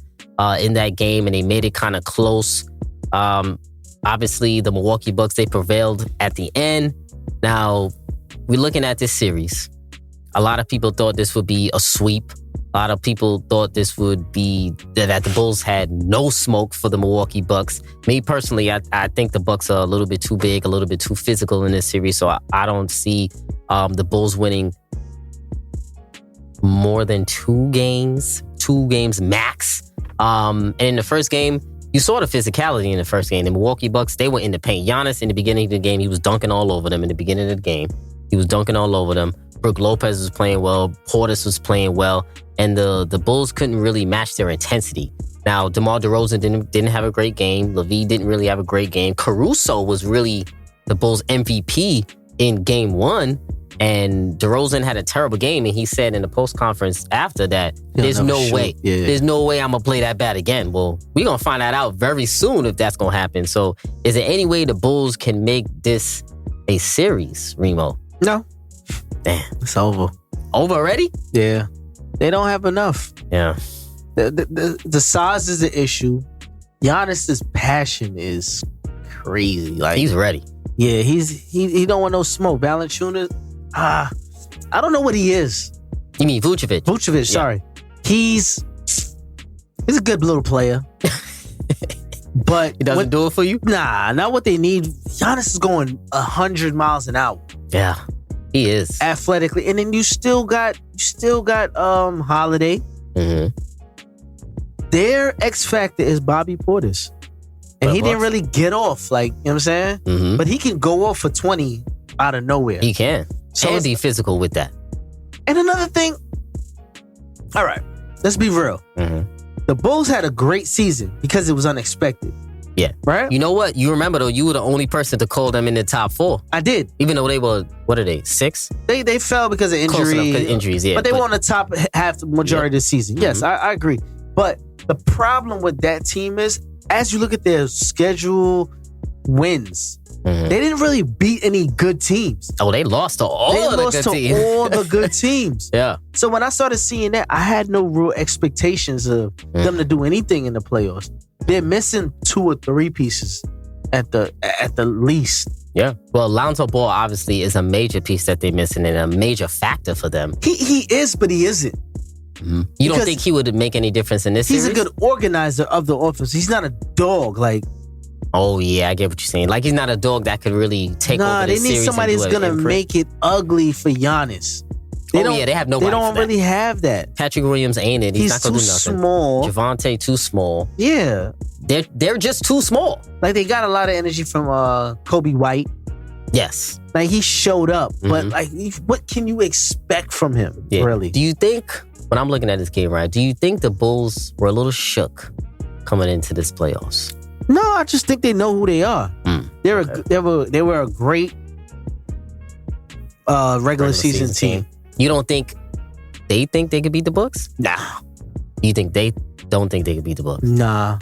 in that game, and they made it kind of close. Obviously, the Milwaukee Bucks, they prevailed at the end. Now, we're looking at this series. A lot of people thought this would be a sweep. A lot of people thought this would be that the Bulls had no smoke for the Milwaukee Bucks. Me personally, I think the Bucks are a little bit too big, a little bit too physical in this series, so I don't see the Bulls winning more than 2 games max. And in the first game, you saw the physicality in the first game. The Milwaukee Bucks, they were in the paint. Giannis, in the beginning of the game, he was dunking all over them. In the beginning of the game, he was dunking all over them. Brook Lopez was playing well. Portis was playing well. And the Bulls couldn't really match their intensity. Now, DeMar DeRozan didn't have a great game. LaVine didn't really have a great game. Caruso was really the Bulls' MVP in game 1. And DeRozan had a terrible game, and he said in the post conference after that, there's no way I'm gonna play that bad again. Well, we're gonna find that out very soon if that's gonna happen. So, is there any way the Bulls can make this a series, Reemo? No. Damn, it's over. Over already? Yeah, they don't have enough. Yeah, the size is the issue. Giannis's passion is crazy. Like, he's ready. Yeah, he don't want no smoke. Valanciunas. I don't know what he is. You mean Vucevic? Vucevic, sorry. He's a good little player. But he doesn't do it for you? Nah, not what they need. Giannis is going 100 miles an hour. Yeah, he is. Athletically. And then you still got Holiday. Mm-hmm. Their X factor is Bobby Portis. And he didn't really get off, like, you know what I'm saying? Mm-hmm. But he can go off for 20 out of nowhere. He can. So and be physical with that. And another thing, all right, let's be real. Mm-hmm. The Bulls had a great season because it was unexpected. Yeah. Right? You know what? You remember, though, you were the only person to call them in the top 4. I did. Even though they were, what are they, 6? They fell because of Close enough, 'cause injury. injuries, yeah. But they were on the top half the majority of the season. Yes, I agree. But the problem with that team is, as you look at their schedule wins, they didn't really beat any good teams. Oh, they lost to all of the good teams. all the good teams. Yeah. So when I started seeing that, I had no real expectations of them to do anything in the playoffs. They're missing 2 or 3 pieces at the least. Yeah. Well, Lonzo Ball obviously is a major piece that they're missing and a major factor for them. He is, but he isn't. You don't think he would make any difference in this series? series? He's a good organizer of the offense. He's not a dog. Like, oh, yeah, I get what you're saying. Like, he's not a dog that could really take over the series. They need somebody who's going to make it ugly for Giannis. They have nobody. They don't really have that. Patrick Williams ain't it. He's not going to do nothing. Small. Javante too small. Yeah. They're just too small. Like, they got a lot of energy from Kobe White. Yes. Like, he showed up. But, like, what can you expect from him, really? Do you think, when I'm looking at this game, right, do you think the Bulls were a little shook coming into this playoffs? No, I just think they know who they are. They were a great regular season team. You don't think they could beat the Bucks? Nah. You think they don't think they could beat the Bucks? Nah.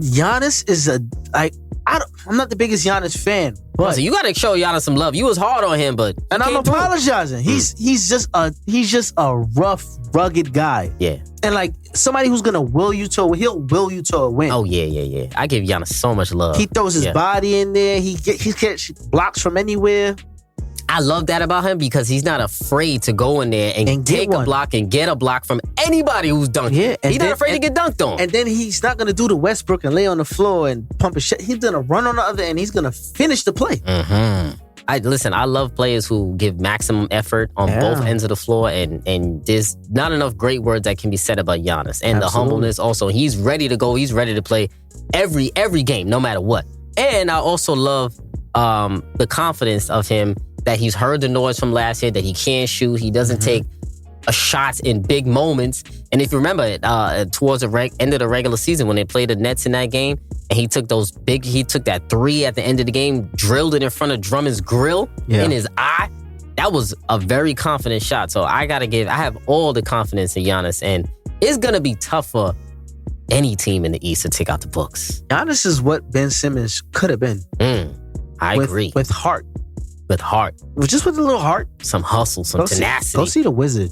Giannis is I'm not the biggest Giannis fan, but so you got to show Giannis some love. You was hard on him, but and I'm apologizing. He's just a rough, rugged guy. Yeah. And like somebody who's gonna he'll will you to a win. Oh yeah. I give Giannis so much love. He throws his body in there. He gets blocks from anywhere. I love that about him because he's not afraid to go in there and take a block and get a block from anybody who's dunking. Yeah, he's not afraid to get dunked on. And then he's not going to do the Westbrook and lay on the floor and pump a shot. He's going to run on the other end. He's going to finish the play. I love players who give maximum effort on both ends of the floor, and there's not enough great words that can be said about Giannis. And the humbleness also. He's ready to go. He's ready to play every game, no matter what. And I also love the confidence of him that he's heard the noise from last year, that he can shoot. He doesn't take shots in big moments. And if you remember, towards the end of the regular season when they played the Nets in that game, and he took that 3 at the end of the game, drilled it in front of Drummond's grill in his eye. That was a very confident shot. So I have all the confidence in Giannis, and it's going to be tough for any team in the East to take out the Bucks. Giannis is what Ben Simmons could have been. I agree. With heart. With heart. Just with a little heart. Some hustle, some tenacity. Go see the Wizard.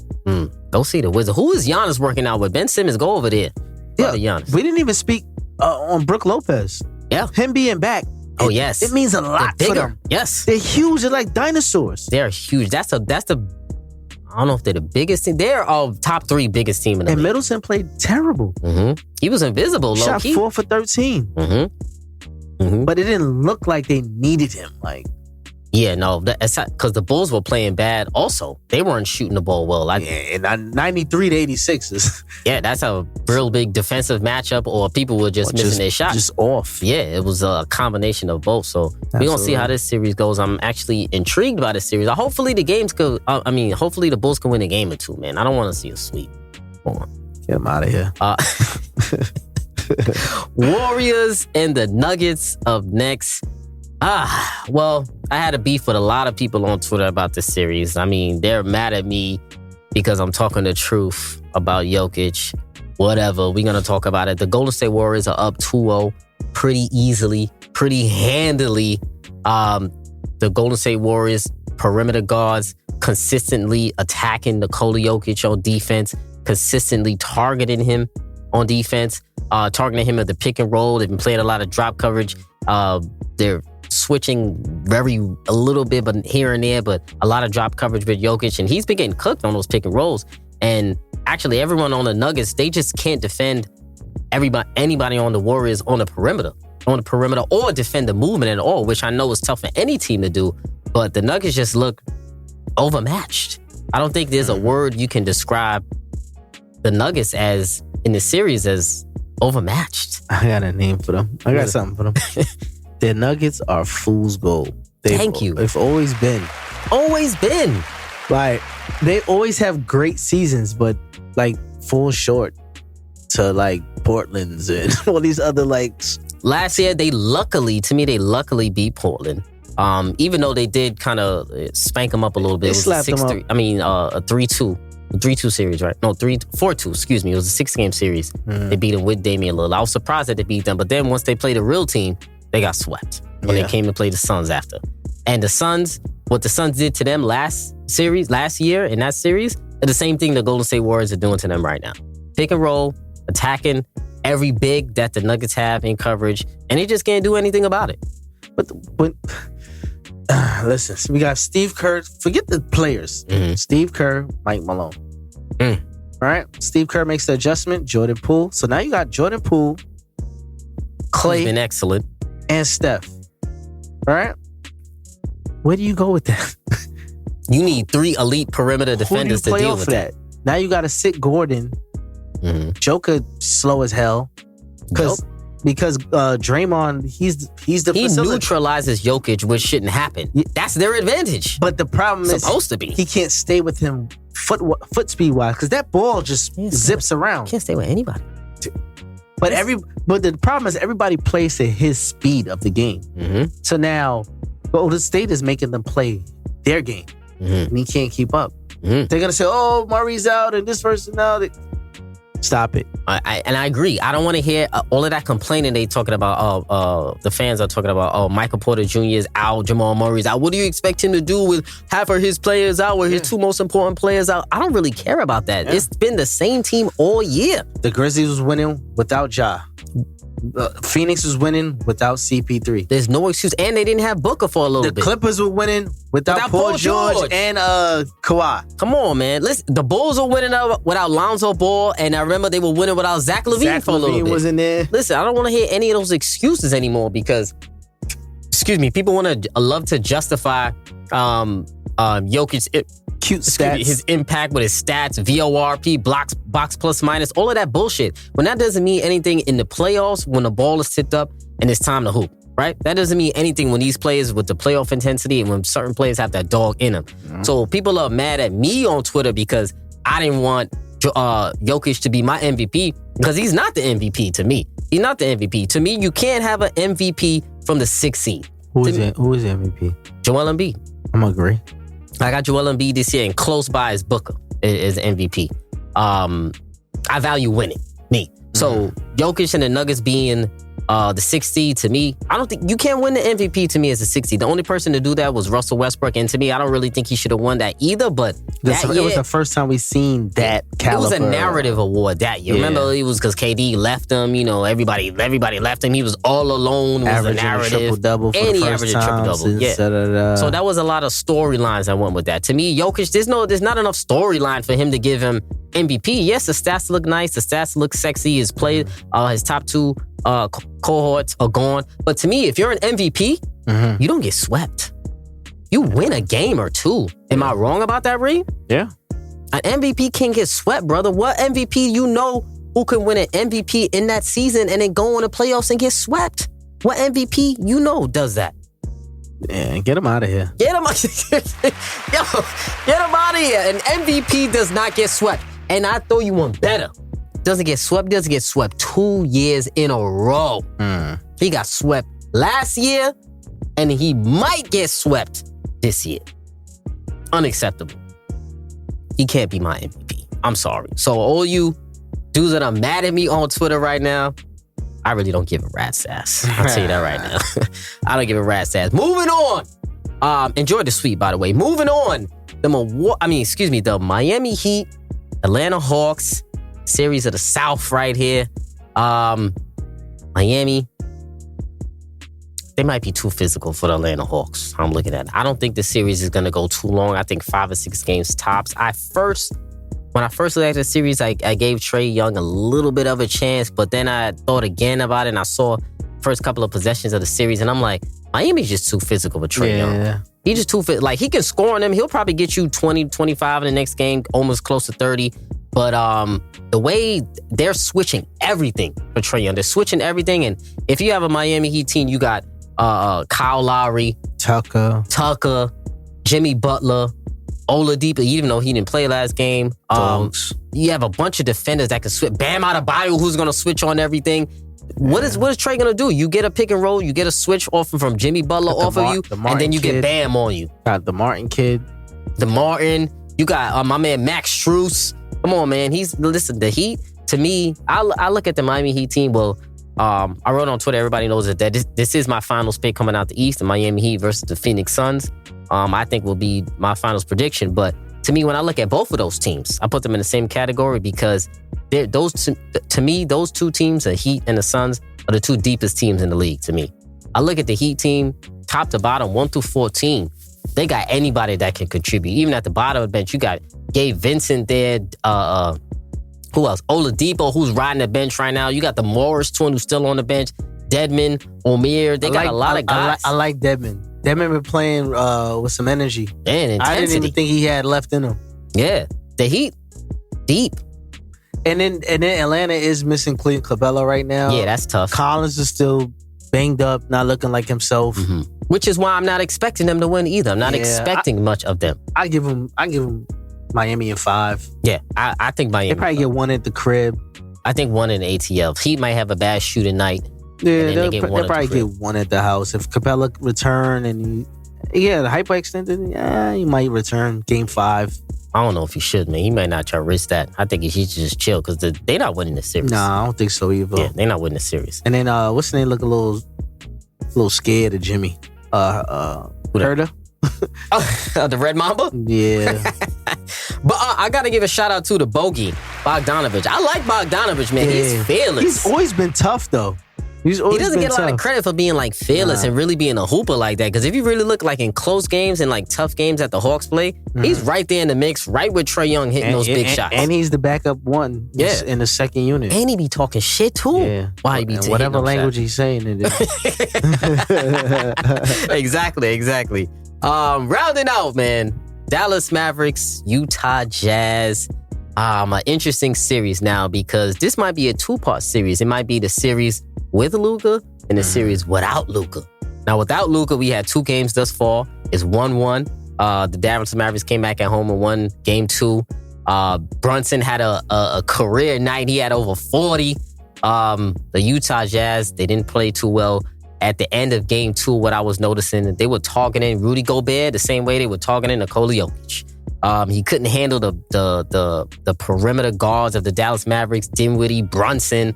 Go see the Wizard. Who is Giannis working out with? Ben Simmons, go over there. Giannis. We didn't even speak on Brook Lopez. Yeah. Him being back. Oh, yes. It means a lot for them. Yes. They're huge. They're like dinosaurs. They're huge. That's the I don't know if they're the biggest team. They're all top 3 biggest team in the league. Middleton played terrible. He was invisible, low Shot key. 4 for 13. But it didn't look like they needed him. Like, yeah, no, because the Bulls were playing bad also. They weren't shooting the ball well. And 93 to 86 yeah, that's a real big defensive matchup, or people were just missing their shots. Just off. Yeah, it was a combination of both. So we're going to see how this series goes. I'm actually intrigued by this series. Hopefully hopefully the Bulls can win a game or 2, man. I don't want to see a sweep. Come on. Get him out of here. Warriors and the Nuggets up next. Well, I had a beef with a lot of people on Twitter about this series. I mean, they're mad at me because I'm talking the truth about Jokic. Whatever, we're going to talk about it. The Golden State Warriors are up 2-0 pretty easily, pretty handily. The Golden State Warriors perimeter guards consistently attacking Nikola Jokic on defense, consistently targeting him on defense, targeting him at the pick and roll. They've been playing a lot of drop coverage. They're switching a little bit, but here and there, but a lot of drop coverage with Jokic, and he's been getting cooked on those pick and rolls. And actually, everyone on the Nuggets, they just can't defend anybody on the Warriors on the perimeter, or defend the movement at all, which I know is tough for any team to do. But the Nuggets just look overmatched. I don't think there's a word you can describe the Nuggets as in the series as overmatched. I got a name for them. I got something for them. Their Nuggets are fool's gold. Thank you. They've always been. Always been. Like, they always have great seasons, but like fall short to like Portland's and all these other like. Last year, they luckily beat Portland. Even though they did kind of spank them up a little bit. It was a 6-3. I mean, a 3-2. 3-2 series, right? No, 4-2, excuse me. It was a 6-game series. They beat them with Damian Lillard. I was surprised that they beat them, but then once they played a real team, they got swept when they came to play the Suns after. And the Suns, what the Suns did to them last year in that series, is the same thing the Golden State Warriors are doing to them right now. Pick and roll, attacking every big that the Nuggets have in coverage, and they just can't do anything about it. But listen, we got Steve Kerr. Forget the players. Steve Kerr, Mike Malone. All right? Steve Kerr makes the adjustment. Jordan Poole. So now you got Jordan Poole, Clay, He's been excellent, and Steph. All right? Where do you go with that? You need 3 elite perimeter defenders to deal with that. Now you got to sit Gordon. Joker slow as hell. Because Draymond, he's the he facilitator. neutralizes Jokic, which shouldn't happen. That's their advantage. But the problem is supposed to be he can't stay with him foot speed wise because that ball just zips around. Can't stay with anybody. But the problem is everybody plays to his speed of the game. So now Golden State is making them play their game, and he can't keep up. They're gonna say, "Oh, Murray's out and this person out." Stop it. And I agree. I don't want to hear all of that complaining they talking about. The fans are talking about, oh, Michael Porter Jr. is out, Jamal Murray's out. What do you expect him to do with half of his players out, with his 2 most important players out? I don't really care about that. It's been the same team all year. The Grizzlies was winning without Ja. Phoenix was winning without CP3. There's no excuse. And they didn't have Booker for a little bit. The Clippers were winning without Paul George and Kawhi. Come on, man. Listen, the Bulls were winning without Lonzo Ball, and I remember they were winning without Zach LaVine for a little bit. Wasn't there. Listen, I don't want to hear any of those excuses anymore because, excuse me, people want to love to justify Jokic's cute stats, his impact with his stats, VORP, box plus minus, all of that bullshit. When that doesn't mean anything in the playoffs, when the ball is tipped up and it's time to hoop, right? That doesn't mean anything when these players with the playoff intensity and when certain players have that dog in them. So people are mad at me on Twitter because I didn't want Jokic to be my MVP because he's not the MVP to me. He's not the MVP. To me, you can't have an MVP from the 6th seed. Who is the MVP? Joel Embiid. I'm agree. I got Joel Embiid this year, and close by is Booker is MVP. I value winning, me. So Jokic and the Nuggets being the 6th seed to me, I don't think you can't win the MVP to me as a 6th seed. The only person to do that was Russell Westbrook, and to me, I don't really think he should have won that either. But it was the first time we seen that caliber. It was a narrative award that year. Remember, it was because KD left him. You know, everybody left him. He was all alone. It was a narrative. Triple-double for the first time. So that was a lot of storylines that went with that. To me, Jokic, there's not enough storyline for him to give him MVP. Yes, the stats look nice. The stats look sexy. His play, his top 2 cohorts are gone. But to me, if you're an MVP, you don't get swept. You win a game or 2. Am I wrong about that, Reem? Yeah. An MVP can't get swept, brother. What MVP you know who can win an MVP in that season and then go on the playoffs and get swept? What MVP you know does that? Yeah, get him out of here. Get him out of here. An MVP does not get swept. And I throw you one better. Doesn't get swept 2 years in a row. He got swept last year, and he might get swept this year. Unacceptable. He can't be my MVP. I'm sorry. So all you dudes that are mad at me on Twitter right now, I really don't give a rat's ass. I'll tell you that right now. I don't give a rat's ass. Moving on. Enjoy the sweep, by the way. Moving on. The Miami Heat, Atlanta Hawks, series of the South right here. Miami, they might be too physical for the Atlanta Hawks. I'm looking at it. I don't think the series is going to go too long. I think 5 or 6 games tops. When I first looked at the series, I gave Trae Young a little bit of a chance, but then I thought again about it and I saw first couple of possessions of the series and I'm like, Miami's just too physical with Trae Young. He's just too fit. Like, he can score on them. He'll probably get you 20, 25 in the next game, almost close to 30. But the way they're switching everything for Trae Young, they're switching everything. And if you have a Miami Heat team, you got Kyle Lowry, Tucker, Jimmy Butler, Oladipo, even though he didn't play last game. you have a bunch of defenders that can switch. Bam Adebayo, who's going to switch on everything. What is Trey going to do? You get a pick and roll, you get a switch off from Jimmy Butler off of you, and then you get Bam on you. Got the Martin kid. The Martin. You got my man Max Strus. Come on, man. Listen, the Heat, to me, I look at the Miami Heat team. Well, I wrote on Twitter, everybody knows that this is my finals pick coming out the East, the Miami Heat versus the Phoenix Suns. I think will be my finals prediction. But to me, when I look at both of those teams, I put them in the same category because to me, those two teams, the Heat and the Suns, are the two deepest teams in the league to me. I look at the Heat team, top to bottom, 1 through 14. They got anybody that can contribute. Even at the bottom of the bench, you got Gabe Vincent there. Who else? Oladipo, who's riding the bench right now. You got the Morris twin who's still on the bench. Deadman, Omir. They got a lot of guys. I like Deadman. Deadman been playing with some energy. And intensity. I didn't even think he had left in him. Yeah. The Heat, deep. And then Atlanta is missing Clint Capella right now. Yeah, that's tough. Collins is still banged up, not looking like himself. Mm-hmm. Which is why I'm not expecting them to win either. I'm not expecting much of them. I give them Miami in 5. Yeah, I think Miami. They probably get 1 at the crib. I think 1 in ATL. Heat might have a bad shooting night. Yeah, they'll probably get 1 at the house. If Capella return and the hyper extended, he might return game 5. I don't know if he should, man. He might not try to risk that. I think he should just chill because they're not winning the series. Nah, I don't think so either. Yeah, they're not winning the series. And then what's his name? Look a little scared of Jimmy. Herder. The Red Mamba? Yeah. But I got to give a shout out to the bogey, Bogdanovich. I like Bogdanovich, man. Yeah. He's fearless. He's always been tough, though. He doesn't get a lot of credit for being like fearless and really being a hooper like that. Because if you really look like in close games and like tough games that the Hawks play, he's right there in the mix, right with Trae Young hitting those big shots. And he's the backup one in the second unit. And he be talking shit too. Yeah. Why he be whatever language he's saying it is. Exactly. Rounding out, man. Dallas Mavericks, Utah Jazz. An interesting series now because this might be a 2-part series. It might be the series with Luka and the series without Luka. Now, without Luka, we had 2 games thus far. It's 1-1. The Dallas Mavericks came back at home and won game 2. Brunson had a career night. He had over 40. The Utah Jazz, they didn't play too well. At the end of game 2, what I was noticing, they were targeting Rudy Gobert the same way they were targeting Nikola Jokic. He couldn't handle the perimeter guards of the Dallas Mavericks, Dinwiddie, Brunson.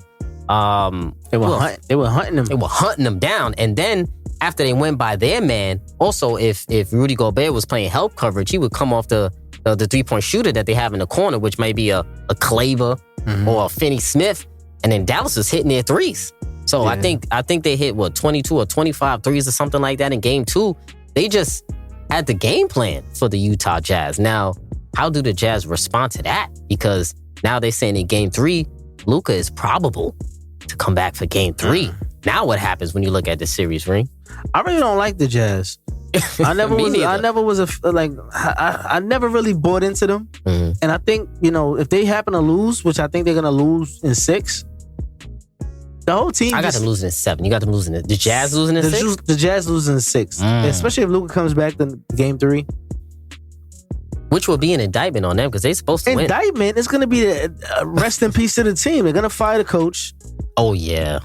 They were hunting him. They were hunting him down. And then after they went by their man, also if Rudy Gobert was playing help coverage, he would come off the 3-point shooter that they have in the corner, which may be a Claver or a Finney Smith. And then Dallas was hitting their threes. So I think they hit 22 or 25 threes or something like that in game 2. They just had the game plan for the Utah Jazz. Now, how do the Jazz respond to that? Because now they're saying in game 3, Luka is probable to come back for game 3. Now what happens when you look at the series, Ring? I really don't like the Jazz. I never really bought into them. And I think, if they happen to lose, which I think they're going to lose in 6, the whole team. I got them losing in 7. You got them losing in the Jazz losing in 6? The Jazz losing in 6. Especially if Luka comes back in game 3. Which will be an indictment on them because they're supposed to win. Indictment is going to be a rest in peace to the team. They're going to fire the coach. Oh, yeah.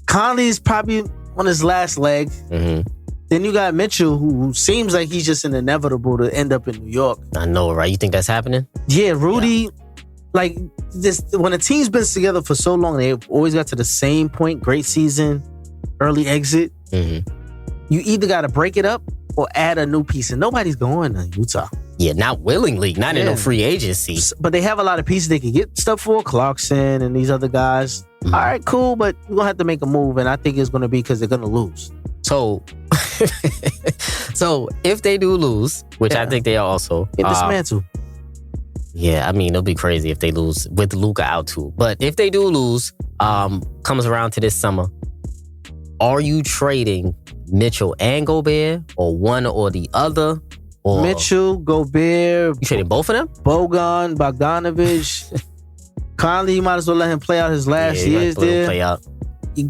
Conley's probably on his last leg. Then you got Mitchell, who seems like he's just an inevitable to end up in New York. I know, right? You think that's happening? Yeah, Rudy, when a team's been together for so long, they always got to the same point, great season, early exit. You either got to break it up or add a new piece, and nobody's going to Utah. Yeah, not willingly, not in no free agency. But they have a lot of pieces they can get stuff for, Clarkson and these other guys. All right, cool, but we're going to have to make a move, and I think it's going to be because they're going to lose. So if they do lose, which I think they are also. Get dismantled. Yeah, I mean, it'll be crazy if they lose with Luka out too. But if they do lose, comes around to this summer, are you trading Mitchell and Gobert or one or the other? Or Mitchell, Gobert. You trading both of them? Bogan, Bogdanovich. Conley, you might as well let him play out his last years there. Play out.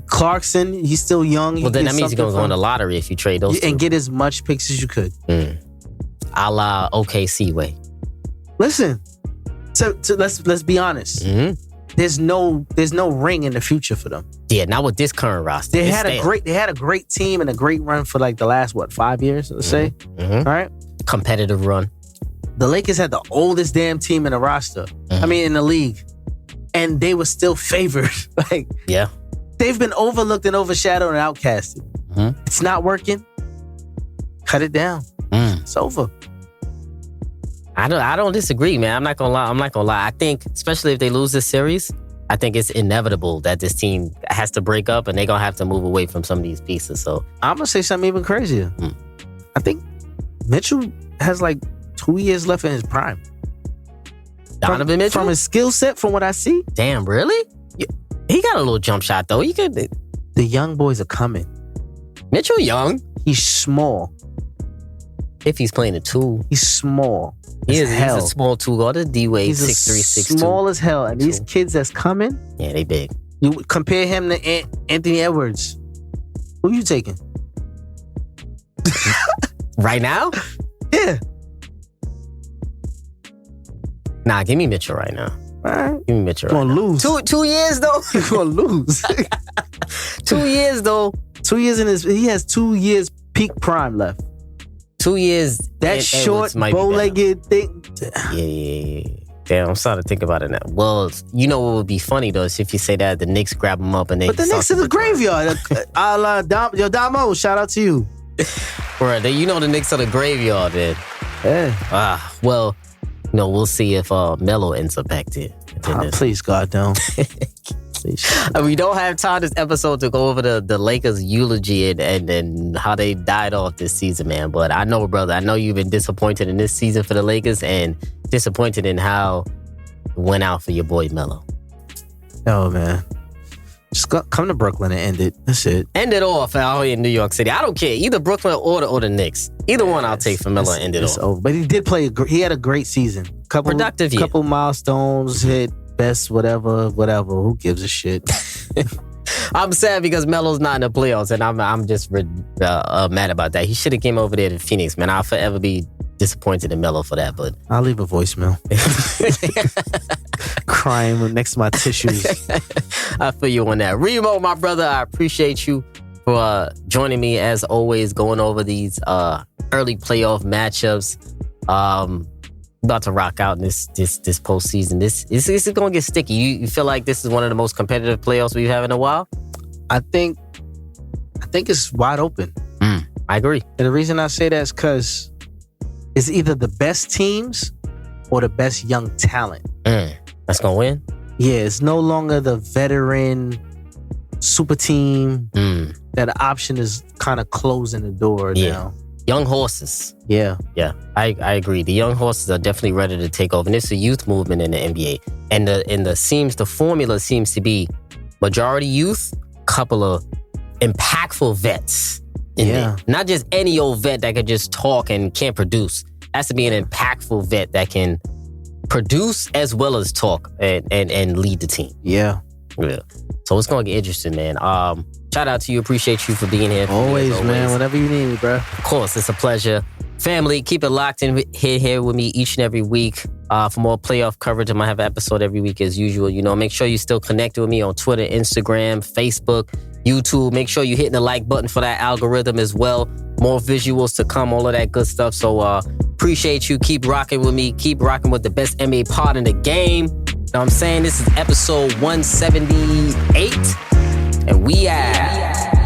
Clarkson, he's still young. Well, then that means he's going to go in the lottery if you trade those two. And get as much picks as you could. A la OKC way. Listen, let's be honest. Mm-hmm. There's no ring in the future for them. Yeah, not with this current roster. They had a great team and a great run for like the last 5 years, let's say. Mm-hmm. All right. Competitive run. The Lakers had the oldest damn team in the roster. Mm-hmm. I mean, in the league. And they were still favored. Like, yeah. They've been overlooked and overshadowed and outcasted. Mm-hmm. It's not working. Cut it down. It's over. I don't disagree, man. I'm not gonna lie. I think, especially if they lose this series, I think it's inevitable that this team has to break up and they're gonna have to move away from some of these pieces. So I'm gonna say something even crazier. I think Mitchell has like 2 years left in his prime. Donovan Mitchell? From his skill set, from what I see. Damn, really? He got a little jump shot though. He could. The young boys are coming. Mitchell young. He's small. If he's playing a 2. He's small. He's a small 2 guard. The D-Wade, He's 6'3", 6'2". small as hell. And these kids that's coming, yeah, they big. you compare him to Anthony Edwards. Who you taking? Right now? Yeah. Nah, give me Mitchell right now. All right. Give me Mitchell You're right gonna now. lose. 2 years though? You're gonna lose. 2 years though. 2 years he has 2 years peak prime left. 2 years. That short, bow-legged thing. Yeah. Damn, I'm starting to think about it now. Well, you know what would be funny though is if you say that the Knicks grab him up and they. But the Knicks is a graveyard. Damo, shout out to you. Bro, you know the Knicks are the graveyard, man. Yeah. Well, we'll see if Melo ends up back there. Please, God, don't. We don't have time this episode to go over the Lakers eulogy and how they died off this season, man. But I know, brother, I know you've been disappointed in this season for the Lakers and disappointed in how it went out for your boy Melo. Oh, man. Just come to Brooklyn and end it. That's it. End it off out here in New York City. I don't care. Either Brooklyn or the Knicks. Either one I'll take for Melo and end it off. Over. But he did play. He had a great season. Productive year. Couple milestones hit. Best, whatever. Who gives a shit? I'm sad because Melo's not in the playoffs, and I'm just mad about that. He should have came over there to Phoenix, man. I'll forever be disappointed in Melo for that, but I'll leave a voicemail. Crying next to my tissues. I feel you on that. Reemo, my brother, I appreciate you for joining me as always, going over these early playoff matchups. About to rock out in this postseason. This is going to get sticky. You feel like this is one of the most competitive playoffs we've had in a while? I think it's wide open. I agree. And the reason I say that is because it's either the best teams or the best young talent. That's going to win? Yeah, it's no longer the veteran super team. That option is kind of closing the door now. Young horses. Yeah. I agree. The young horses are definitely ready to take over. And it's a youth movement in the NBA. And the formula seems to be majority youth, couple of impactful vets in there. Not just any old vet that could just talk and can't produce. Has to be an impactful vet that can produce as well as talk and lead the team. Yeah. So it's going to get interesting, man. Shout out to you. Appreciate you for being here. Always, man. Whenever you need me, bro. Of course, it's a pleasure. Family, keep it locked in here with me each and every week. For more playoff coverage, I might have an episode every week as usual. Make sure you still connected with me on Twitter, Instagram, Facebook, YouTube. Make sure you're hitting the like button for that algorithm as well. More visuals to come, all of that good stuff. So appreciate you. Keep rocking with me. Keep rocking with the best NBA pod in the game. You know what I'm saying? This is episode 178. And we are...